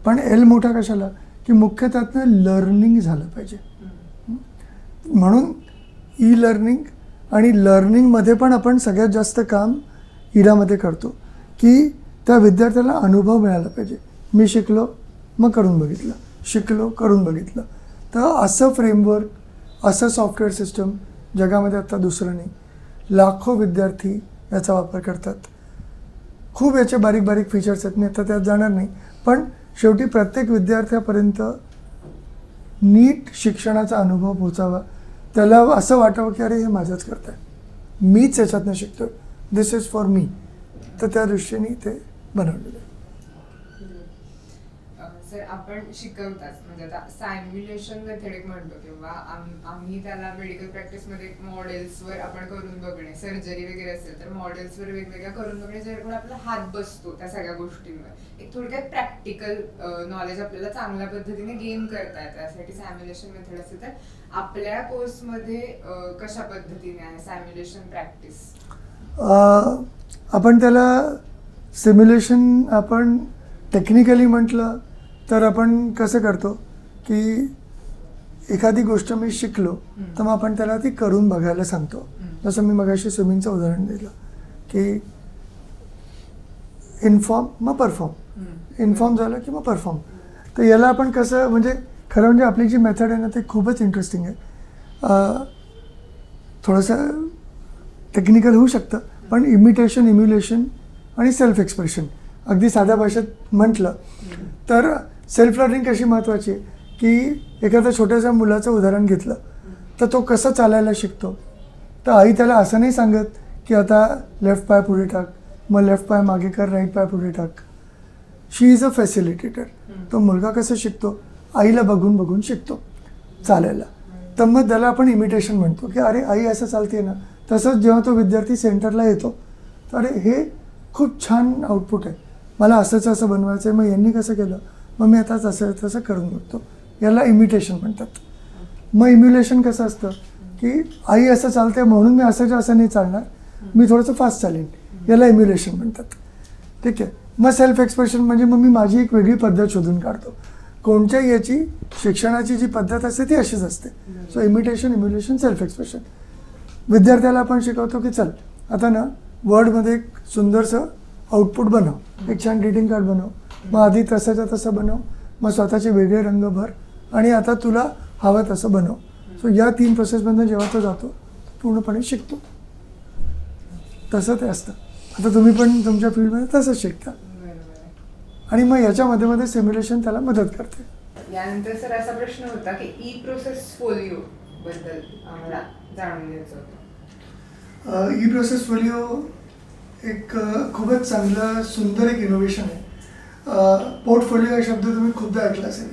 पण एल मोठा कशाला की मुख्य त्यातनं लर्निंग झालं पाहिजे. म्हणून ई लर्निंग आणि लर्निंगमध्ये पण आपण सगळ्यात जास्त काम इरामध्ये करतो की त्या विद्यार्थ्याला अनुभव मिळाला पाहिजे. मी शिकलो मग करून बघितलं, शिकलो करून बघितलं. तर असं फ्रेमवर्क, असं सॉफ्टवेअर सिस्टम जगामध्ये आता दुसरं नाही. लाखो विद्यार्थी याचा वापर करतात. खूप याचे बारीक बारीक फीचर्स आहेत, मी आता त्यात जाणार नाही. पण शेवटी प्रत्येक विद्यार्थ्यापर्यंत नीट शिक्षणाचा अनुभव पोचावा, त्याला असं वाटावं की अरे हे माझंच करत आहे, मीच याच्यातनं शिकतो, दिस इज फॉर मी. तर त्या दृष्टीने ते बनवलेलं आहे. सर आपण शिकवताच म्हणजे आता सायम्युलेशन मेथड एक म्हणतो किंवा आम्ही त्याला मेडिकल प्रॅक्टिसमध्ये मॉडेल्सवर आपण करून बघणे, सर्जरी वगैरे असेल तर मॉडेल्सवर वेगवेगळ्या करून बघणे, जेणेकरून आपला हात बसतो त्या सगळ्या गोष्टींवर. एक थोडक्यात प्रॅक्टिकल नॉलेज आपल्याला चांगल्या पद्धतीने गेन करता येतं. त्यासाठी सायम्युलेशन मेथड असेल तर आपल्या कोर्समध्ये कशा पद्धतीने आहे सायम्युलेशन प्रॅक्टिस? आपण त्याला सिम्युलेशन आपण टेक्निकली म्हटलं तर आपण कसं करतो की एखादी गोष्ट मी शिकलो तर मग आपण त्याला ती करून बघायला सांगतो. जसं मी मगाशी स्विमिंगचं उदाहरण दिलं की इन्फॉर्म मग परफॉर्म, इन्फॉर्म झालं की मग परफॉर्म. तर याला आपण कसं म्हणजे खरं म्हणजे आपली जी मेथड आहे ना ते खूपच इंटरेस्टिंग आहे. थोडंसं टेक्निकल होऊ शकतं, पण इमिटेशन, इम्युलेशन आणि सेल्फ एक्सप्रेशन, अगदी साध्या भाषेत म्हटलं तर सेल्फ लर्निंग कशी महत्त्वाची आहे की एखाद्या छोट्याशा मुलाचं उदाहरण घेतलं तर तो कसं चालायला शिकतो. तर आई त्याला असं नाही सांगत की आता लेफ्ट पाय पुढे टाक, मग लेफ्ट पाय मागे कर, राईट पाय पुढे टाक. शी इज अ फॅसिलिटेटर. तो मुलगा कसं शिकतो, आईला बघून बघून शिकतो चालायला. तर मग त्याला आपण इमिटेशन म्हणतो की अरे आई असं चालते ना. तसंच जेव्हा तो विद्यार्थी सेंटरला येतो तर अरे हे खूप छान आउटपुट आहे, मला असंच असं बनवायचं आहे, मग यांनी कसं केलं, मग मी आता तसं तसं करून बघतो. याला इमिटेशन म्हणतात. मग इम्युलेशन कसं असतं की आई असं चालते म्हणून मी असं नाही चालणार, मी थोडंसं फास्ट चालेन, याला इम्युलेशन म्हणतात. ठीक आहे. मग सेल्फ एक्सप्रेशन म्हणजे मग मी माझी एक वेगळी पद्धत शोधून काढतो. कोणत्याही याची शिक्षणाची जी पद्धत असते ती अशीच असते. So imitation, emulation, self expression. विद्यार्थ्याला आपण शिकवतो की चल आता ना वर्डमध्ये एक सुंदरसं आउटपुट बनव, एक छान ग्रीटिंग कार्ड बनव, मग आधी तसंच्या तसं बनव, मग स्वतःचे वेगळे रंग भर आणि आता तुला हवं तसं बनव. सो या 3 प्रोसेसमधून जेव्हा तो जातो पूर्णपणे शिकतो. तसं ते असतं. आता तुम्ही पण तुमच्या फील्डमध्ये तसंच शिकता आणि मग याच्यामध्ये मध्ये सिम्युलेशन त्याला मदत करते. यानंतर सर असा प्रश्न होता की ई प्रोसेस फोलिओ बद्दल आम्हाला जाणून घ्यायचं होतं. ई प्रोसेस फोलिओ एक खूपच चांगलं सुंदर एक इनोव्हेशन आहे. पोर्टफोलिओ हा शब्द तुम्ही खूपदा ऐकला असेल.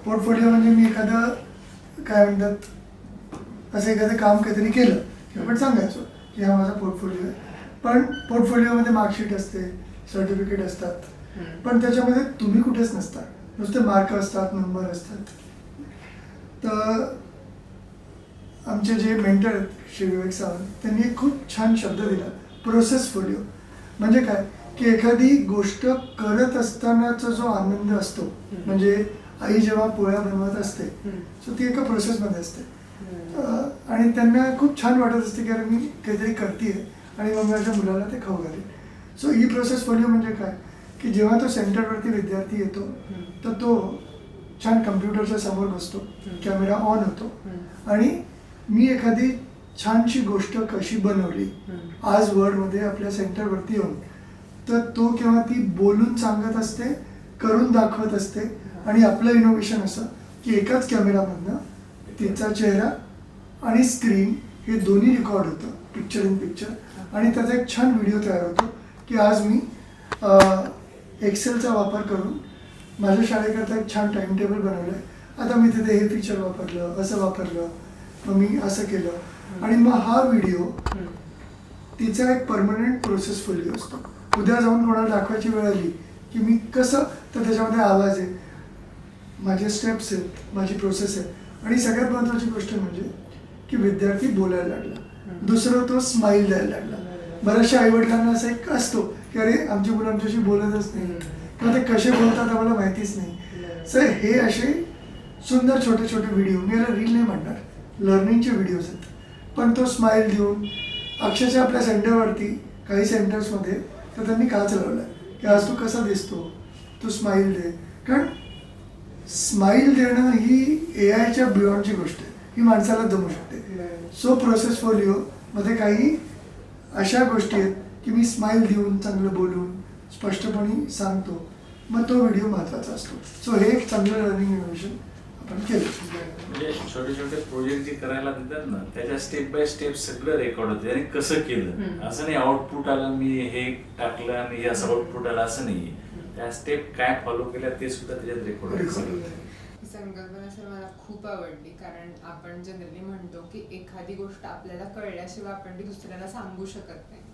पोर्टफोलिओ म्हणजे मी एखादं काय म्हणतात असं एखादं काम काहीतरी केलं की आपण सांगायचो की हा माझा पोर्टफोलिओ आहे. पण पोर्टफोलिओमध्ये मार्कशीट असते, सर्टिफिकेट असतात, पण त्याच्यामध्ये तुम्ही कुठेच नसता, नुसते मार्क असतात, नंबर असतात. तर आमचे जे मेंटर आहेत श्री विवेक सावंत, त्यांनी एक खूप छान शब्द दिला, प्रोसेस फोलिओ. म्हणजे काय की एखादी गोष्ट करत असतानाचा जो आनंद असतो, म्हणजे आई जेव्हा पोळ्या बनवत असते सो ती एका प्रोसेसमध्ये असते आणि त्यांना खूप छान वाटत असते की अरे मी काहीतरी करते आणि मग माझ्या मुलाला ते खाऊ घालेल. सो ई प्रोसेस फॉलो म्हणजे काय की जेव्हा तो सेंटरवरती विद्यार्थी येतो तर तो छान कम्प्युटरच्या समोर बसतो, कॅमेरा ऑन होतो आणि मी एखादी छानशी गोष्ट कशी बनवली आज वर्ल्डमध्ये आपल्या सेंटरवरती येऊन, तर तो किंवा ती बोलून सांगत असते, करून दाखवत असते आणि आपलं इनोव्हेशन असं की एकाच कॅमेरामधनं तिचा चेहरा आणि स्क्रीन हे दोन्ही रेकॉर्ड होतं पिक्चर इन पिक्चर आणि त्याचा एक छान व्हिडिओ तयार होतो की आज मी एक्सेलचा वापर करून माझ्या शाळेकरता एक छान टाइम टेबल बनवलं आहे. आता मी तिथे हे फीचर वापरलं, असं वापरलं, मग मी असं केलं आणि मग हा व्हिडिओ तिचा एक परमनंट प्रोसेस फुल्ली असतो. उद्या जाऊन कोणाला दाखवायची वेळ आली की मी कसं, तर त्याच्यामध्ये आवाज आहे, माझे स्टेप्स आहेत, माझी प्रोसेस आहे आणि सगळ्यात महत्त्वाची गोष्ट म्हणजे की विद्यार्थी बोलायला लागला. दुसरं तो स्माईल द्यायला लागला. बऱ्याचशा आईवडिलांना असं एक असतो की अरे आमची मुलं आमच्याशी बोलतच नाही किंवा ते कसे बोलतात आम्हाला माहितीच नाही. सर हे असे सुंदर छोटे छोटे व्हिडिओ, मी याला रील नाही म्हणणार, लर्निंगचे व्हिडिओज आहेत, पण तो स्माईल देऊन अक्षरशः आपल्या सेंटरवरती काही सेंटर्समध्ये तर त्यांनी काच लावला आहे की आज तू कसा दिसतो, तू स्माईल दे. कारण स्माईल देणं ही AI च्या बियॉन्डची गोष्ट आहे, ही माणसाला जमू शकते. सो प्रोसेस फोलिओमध्ये काही अशा गोष्टी आहेत की मी स्माईल देऊन चांगलं बोलून स्पष्टपणे सांगतो, मग तो व्हिडिओ महत्त्वाचा असतो. सो हे एक चांगलं लर्निंग इनोव्हेशन आपण केलं. म्हणजे छोटे छोटे प्रोजेक्ट जे करायला देतात ना त्याच्या स्टेप बाय स्टेप सगळं रेकॉर्ड होते आणि कसं केलं असं नाही आउटपुट आलं मी हे टाकलं आणि असं आउटपुट आलं असं नाही. त्या स्टेप काय फॉलो केल्या ते सुद्धा त्याच्यात रेकॉर्ड होते. ही संकल्पना सर मला खूप आवडली, कारण आपण जनरली म्हणतो की एखादी गोष्ट आपल्याला कळल्याशिवाय आपण ती दुसऱ्याला सांगू शकत नाही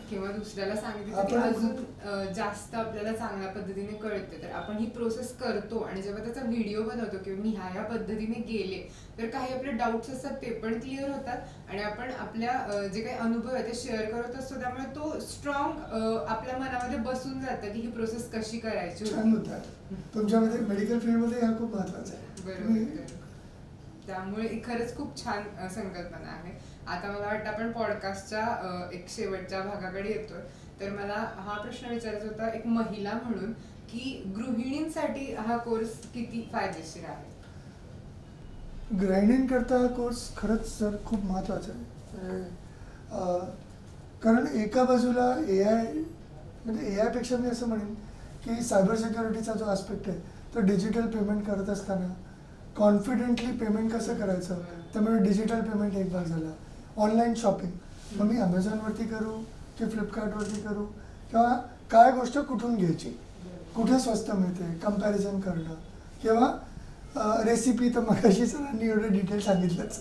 किंवा दुसऱ्याला सांगितलं की आपण अजून जास्त आपल्याला चांगल्या पद्धतीने कळते. तर आपण ही प्रोसेस करतो आणि जेव्हा त्याचा व्हिडिओ बनवतो किंवा मी ह्या पद्धतीने गेले तर काही आपले डाऊट्स असतात ते पण क्लिअर होतात आणि आपण आपल्या जे काही अनुभव आहे ते शेअर करत असतो. त्यामुळे तो स्ट्रॉंग आपल्या मनामध्ये बसून जातं की ही प्रोसेस कशी करायची छान मुद्दा आहे. तुमच्यामध्ये मेडिकल फील्डमध्ये हा खूप महत्त्वाचा आहे. बरोबर. त्यामुळे ही खरंच खूप छान संकल्पना आहे. आता मला वाटतं आपण पॉडकास्टच्या एक शेवटच्या भागाकडे येतोय, तर मला हा प्रश्न विचारायचा होता एक महिला म्हणून की गृहिणींसाठी हा कोर्स किती फायदेशीर आहे. गृहिणींकरता हा कोर्स खरंच सर खूप महत्त्वाचा आहे. कारण एका बाजूला म्हणजे AI पेक्षा मी असं म्हणेन की सायबर सिक्युरिटीचा जो आस्पेक्ट आहे तो डिजिटल पेमेंट करत असताना कॉन्फिडेंटली पेमेंट कसं करायचं, त्यामुळे डिजिटल पेमेंट एक भाग झाला. ऑनलाईन शॉपिंग, मग मी अमेझॉनवरती करू की फ्लिपकार्टवरती करू किंवा काय गोष्ट कुठून घ्यायची, कुठे स्वस्त मिळते, कम्पॅरिझन करणं किंवा रेसिपी तर मगाशी सरांनी एवढं डिटेल सांगितलंच.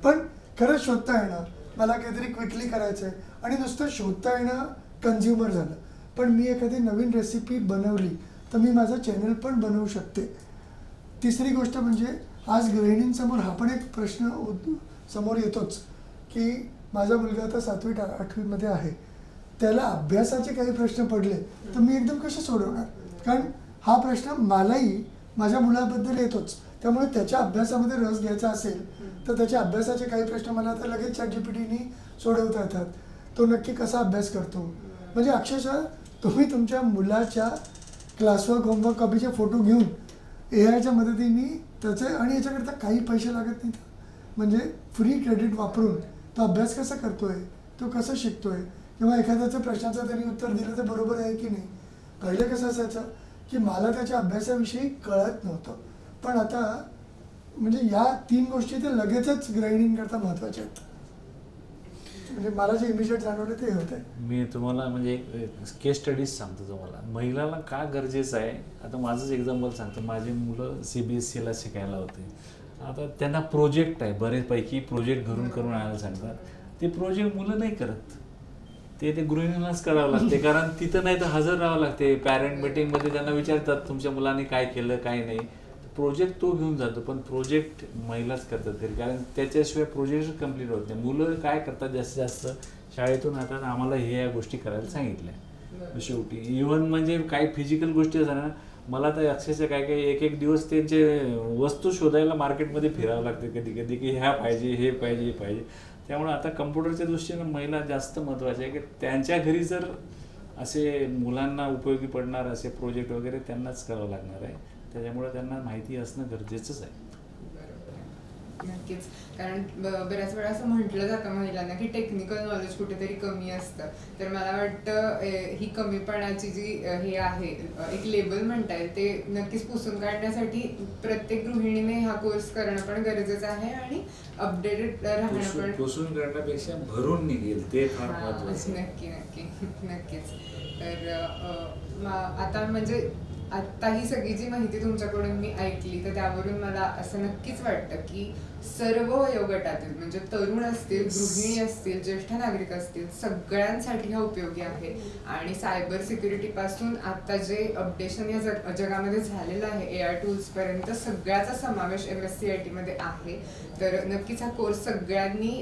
पण खरंच शोधता येणं, मला काहीतरी क्विकली करायचं आहे आणि नुसतं शोधता येणं कन्झ्युमर झालं. पण मी एखादी नवीन रेसिपी बनवली तर मी माझं चॅनल पण बनवू शकते. तिसरी गोष्ट म्हणजे आज गृहिणींसमोर हा पण एक प्रश्न समोर येतोच की माझा मुलगा आता 7वी 8वीमध्ये आहे, त्याला अभ्यासाचे काही प्रश्न पडले तर मी एकदम कसे सोडवणार. कारण हा प्रश्न मलाही माझ्या मुलाबद्दल येतोच. त्यामुळे त्याच्या अभ्यासामध्ये रस घ्यायचा असेल तर त्याच्या अभ्यासाचे काही प्रश्न मला आता लगेच ChatGPTनी सोडवता येतात. तो नक्की कसा अभ्यास करतो, म्हणजे अक्षरशः तुम्ही तुमच्या मुलाच्या क्लासवर्क होमवर्क कॉपीचे फोटो घेऊन AI च्या मदतीने त्याचे, आणि याच्याकरता काही पैसे लागत नाहीत, म्हणजे फ्री क्रेडिट वापरून तो अभ्यास कसा करतोय, तो कसं शिकतोय किंवा एखाद्याच्या प्रश्नाचं त्यांनी उत्तर दिलं तर बरोबर आहे की नाही. पहिलं कसं असायचं की मला त्याच्या अभ्यासाविषयी कळत नव्हतं, पण आता म्हणजे या 3 गोष्टी ते लगेचच गृहिणींकरता महत्त्वाच्या आहेत. म्हणजे मला जे इमिजिएट जाणवलं ते होत आहे. मी तुम्हाला म्हणजे एक केस स्टडीज सांगतो तुम्हाला, महिलाला का गरजेचं आहे. आता माझंच एक्झाम्पल सांगतो. माझी मुलं CBSEला शिकायला होते. आता त्यांना प्रोजेक्ट आहे, बरेचपैकी प्रोजेक्ट घरून करून आणायला सांगतात. ते प्रोजेक्ट मुलं नाही करत, ते गृहिणीलाच करावं लागते. कारण तिथं नाही तर हजर राहावं लागते. पॅरेंट मिटिंगमध्ये त्यांना विचारतात तुमच्या मुलांनी काय केलं काय नाही. प्रोजेक्ट तो घेऊन जातो, पण प्रोजेक्ट महिलाच करतात घरी, कारण त्याच्याशिवाय प्रोजेक्ट कम्प्लीट होत नाही. मुलं काय करतात जास्तीत जास्त शाळेतून आता आम्हाला हे या गोष्टी करायला सांगितल्या. शेवटी इव्हन म्हणजे काही फिजिकल गोष्टी असतात ना, मला तर अक्षरशः काय काय एक एक दिवस त्यांचे वस्तू शोधायला मार्केटमध्ये फिरावं लागते कधी कधी, की ह्या पाहिजे, हे पाहिजे, हे पाहिजे. त्यामुळे आता कम्प्युटरच्या दृष्टीनं महिला जास्त महत्त्वाच्या आहे, की त्यांच्या घरी जर असे मुलांना उपयोगी पडणार असे प्रोजेक्ट वगैरे त्यांनाच करावं लागणार आहे. त्याच्यामुळे त्यांना माहिती असणं गरजेचंच आहे. नक्कीच. कारण बऱ्याच वेळा असं म्हटलं जातं महिलांना की टेक्निकल नॉलेज कुठेतरी कमी असतं. तर मला वाटतं ही कमीपणाची जी हे आहे एक लेबल म्हणता येईल ते नक्कीच पुसून काढण्यासाठी प्रत्येक गृहिणीने हा कोर्स करणं पण गरजेचं आहे आणि अपडेटेड राहणं पण. पुसून करण्यापेक्षा भरून निघेल ते फार हां, महत्त्वाचं आहे. नक्की नक्कीच. तर आता म्हणजे आत्ता ही सगळी जी माहिती तुमच्याकडून मी ऐकली तर त्यावरून मला असं नक्कीच वाटतं की सर्व वयोगटातील म्हणजे तरुण असतील, गृहिणी असतील, ज्येष्ठ नागरिक असतील, सगळ्यांसाठी हा उपयोगी आहे. आणि सायबर सिक्युरिटी पासून आता जे अपडेशन या जगामध्ये झालेलं आहे AI टूल्स पर्यंत सगळ्याचा समावेश MSCIT मध्ये आहे. तर नक्कीच हा कोर्स सगळ्यांनी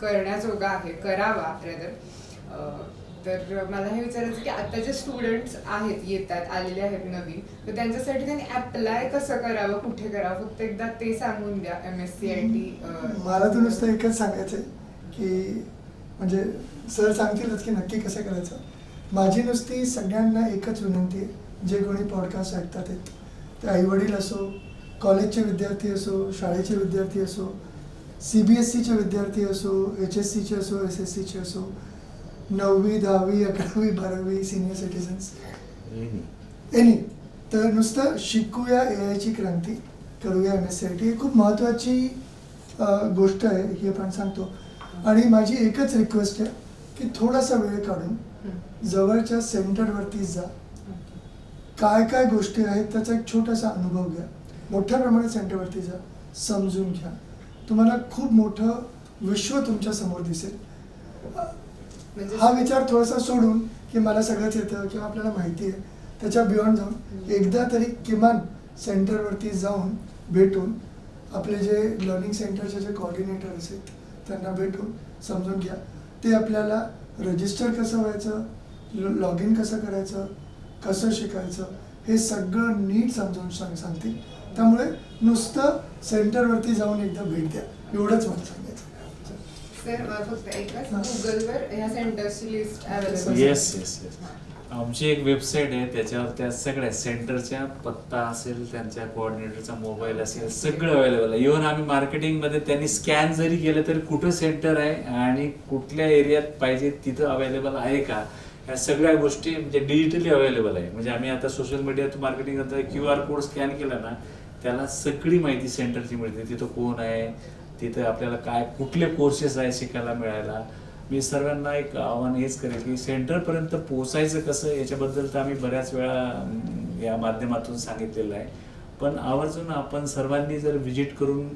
करण्याजोगा आहे, करावा रेदर. तर मला हे विचारायचं की आता जे स्टुडंट्स आहेत येतात आलेले आहेत नवीन, तर त्यांच्यासाठी त्यांनी अप्लाय कसं करावं, कुठे करावं, फक्त एकदा ते सांगून द्या. MSCIT मला तर नुसतं एकच सांगायचं आहे की म्हणजे सर सांगतीलच की नक्की कसं करायचं. माझी नुसती सगळ्यांना एकच विनंती आहे, जे कोणी पॉडकास्ट ऐकतात आहेत ते आईवडील असो, कॉलेजचे विद्यार्थी असो, शाळेचे विद्यार्थी असो, CBSEचे विद्यार्थी असो, HSCचे असो, SSCचे असो, 9वी 10वी 11वी 12वी सिनियर सिटीजन्स एनी. तर नुसतं शिकूया AIची क्रांती, करूया MSCIT. ही खूप महत्त्वाची गोष्ट आहे ही आपण सांगतो. आणि माझी एकच रिक्वेस्ट आहे की थोडासा वेळ काढून जवळच्या सेंटरवरती जा, काय काय गोष्टी आहेत त्याचा एक छोटासा अनुभव घ्या. मोठ्या प्रमाणात सेंटरवरती जा, समजून घ्या. तुम्हाला खूप मोठं विश्व तुमच्या समोर दिसेल. हा विचार थोडासा सोडून की मला सगळंच येतं किंवा आपल्याला माहिती आहे, त्याच्या बियॉन्ड जाऊन एकदा तरी किमान सेंटरवरती जाऊन भेटून आपले जे लर्निंग सेंटरचे जे कोऑर्डिनेटर्स आहेत त्यांना भेटून समजून घ्या. ते आपल्याला रजिस्टर कसं व्हायचं, लॉग इन कसं करायचं, कसं शिकायचं हे सगळं नीट समजून सांगतील. त्यामुळे नुसतं सेंटरवरती जाऊन एकदा भेट द्या, एवढंच मला सांगायचं. सर फक्त एकच गुगलवर ह्या सेंटर्सची list available. Yes yes yes. आमची एक वेबसाईट आहे, त्याच्यावर त्या सगळ्या सेंटरच्या पत्ता असेल, त्यांच्या कोऑर्डिनेटरचा मोबाईल असेल, सगळं अवेलेबल आहे. इव्हन आम्ही मार्केटिंगमध्ये त्यांनी स्कॅन जरी केलं तरी कुठं सेंटर आहे आणि कुठल्या एरियात पाहिजे तिथं अवेलेबल आहे का, ह्या सगळ्या गोष्टी म्हणजे डिजिटली अवेलेबल आहे. म्हणजे आम्ही आता सोशल मीडियात मार्केटिंग करता QR कोड स्कॅन केला ना, त्याला सगळी माहिती सेंटरची मिळते. तिथं कोण आहे, तिथं आपल्याला काय कुठले कोर्सेस आहे शिकायला मिळायला. मी सर्वांना एक आव्हान हेच करेल की सेंटरपर्यंत पोचायचं कसं, याच्याबद्दल तर आम्ही बऱ्याच वेळा या माध्यमातून सांगितलेलं आहे. पण आवर्जून आपण सर्वांनी जर व्हिजिट करून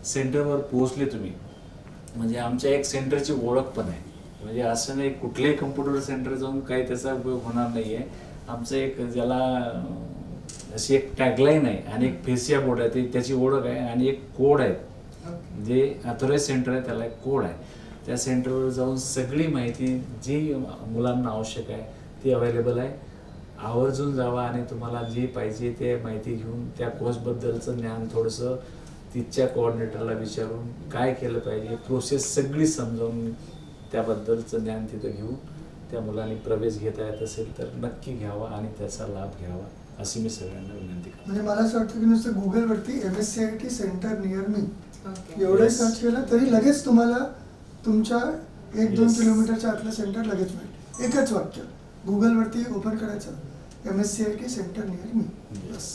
सेंटरवर पोहोचले तुम्ही, म्हणजे आमच्या एक सेंटरची ओळख पण आहे. म्हणजे असं नाही कुठल्याही कम्प्युटर सेंटर जाऊन काही त्याचा उपयोग होणार नाही आहे. आमचं एक ज्याला अशी एक टॅगलाईन आहे आणि एक फेसिया बोर्ड आहे, ते त्याची ओळख आहे आणि एक कोड आहे. जे अथॉराइज सेंटर आहे त्याला एक कोड आहे. त्या सेंटरवर जाऊन सगळी माहिती जी मुलांना आवश्यक आहे ती अवेलेबल आहे. आवर्जून जावा आणि तुम्हाला जे पाहिजे ते माहिती घेऊन त्या कोर्सबद्दलचं ज्ञान थोडंसं तिथच्या कोऑर्डिनेटरला विचारून काय केलं पाहिजे, प्रोसेस सगळी समजावून त्याबद्दलचं ज्ञान तिथं घेऊन त्या मुलांनी प्रवेश घेता येत असेल तर नक्की घ्यावा आणि त्याचा लाभ घ्यावा अशी मी सगळ्यांना विनंती करतो. म्हणजे मला असं वाटतं की नुसतं गुगलवरती MSCIT सेंटर नियर मी एवढं सर्च केलं तरी लगेच तुम्हाला तुमच्या 1-2 किलोमीटरच्या आतलं सेंटर लगेच मिळेल. एकच वाक्य गुगलवरती ओपन करायचं, MSCIT centre near me. Yes.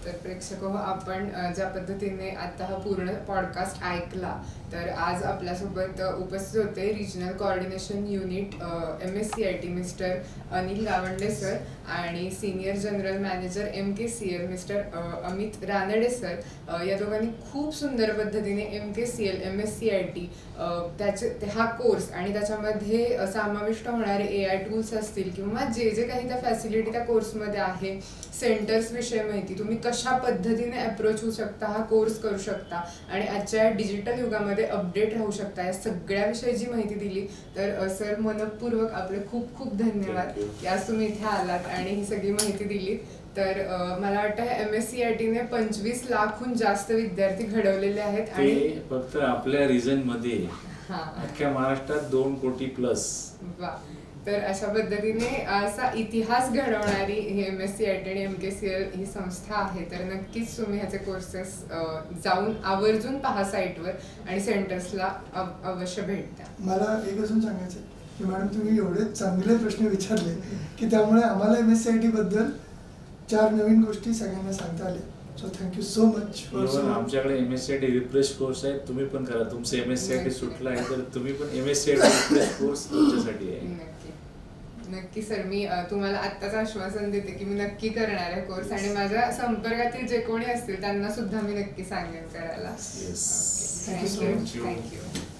तर प्रेक्षक हो, आपण ज्या पद्धतीने आता हा पूर्ण पॉडकास्ट ऐकला, तर आज आपल्यासोबत उपस्थित होते regional coordination unit MSCIT mister Anil Gawande sir आणि senior general manager MKCL mister Amit Ranade sir. या दोघांनी खूप सुंदर पद्धतीने MKCL MSCIT हा कोर्स आणि त्याच्यामध्ये समाविष्ट होणारे AI टूल्स असतील किंवा जे जे काही त्या फॅसिलिटी त्या कोर्समध्ये आहे, सेंटर्स विषयी माहिती, तुम्ही कशा पद्धतीने अप्रोच होऊ शकता, हा कोर्स करू शकता आणि आजच्या डिजिटल युगामध्ये अपडेट राहू शकता, या सगळ्याविषयी जी माहिती दिली. तर सर, मनपूर्वक आपले खूप खूप धन्यवाद. Thank you. यास तुम्ही इथे आलात आणि ही सगळी माहिती दिली. तर मला वाटतं MSCIT ने 25 लाखहून जास्त विद्यार्थी घडवलेले आहेत आणि ते फक्त आपल्या रिजन मध्ये हा अख्ख्या महाराष्ट्रात 2 कोटी प्लस. वा. तर अशा पद्धतीने असा इतिहास घडवणारी ही MSCIT आणि MKCL ही संस्था आहे. तर नक्कीच तुम्ही ह्याचे कोर्सेस जाऊन आवर्जून पहा साईटवर आणि सेंटर्सला अवश्य भेट द्या. मला एक अजून सांगायचं आहे की मॅडम तुम्ही एवढे चांगले प्रश्न विचारले की त्यामुळे आम्हाला MSCIT बद्दल 4 नवीन गोष्टी सगळ्यांना सांगता आल्या. So thank you so much. Even आमच्याकडे MSCIT रिफ्रेश कोर्स आहे, तुम्ही पण करा. तुमचं MSCIT सुटलं आहे तर तुम्ही पण MSCIT रिफ्रेश कोर्स तुमच्यासाठी आहे. नक्की नक्की सर, मी तुम्हाला आत्ताच आश्वासन देते की मी नक्की करणार आहे कोर्स आणि माझ्या संपर्कातील जे कोणी असतील त्यांना सुद्धा मी नक्की सांगेन करायला. Yes. Thank you Thank you so much. Thank you.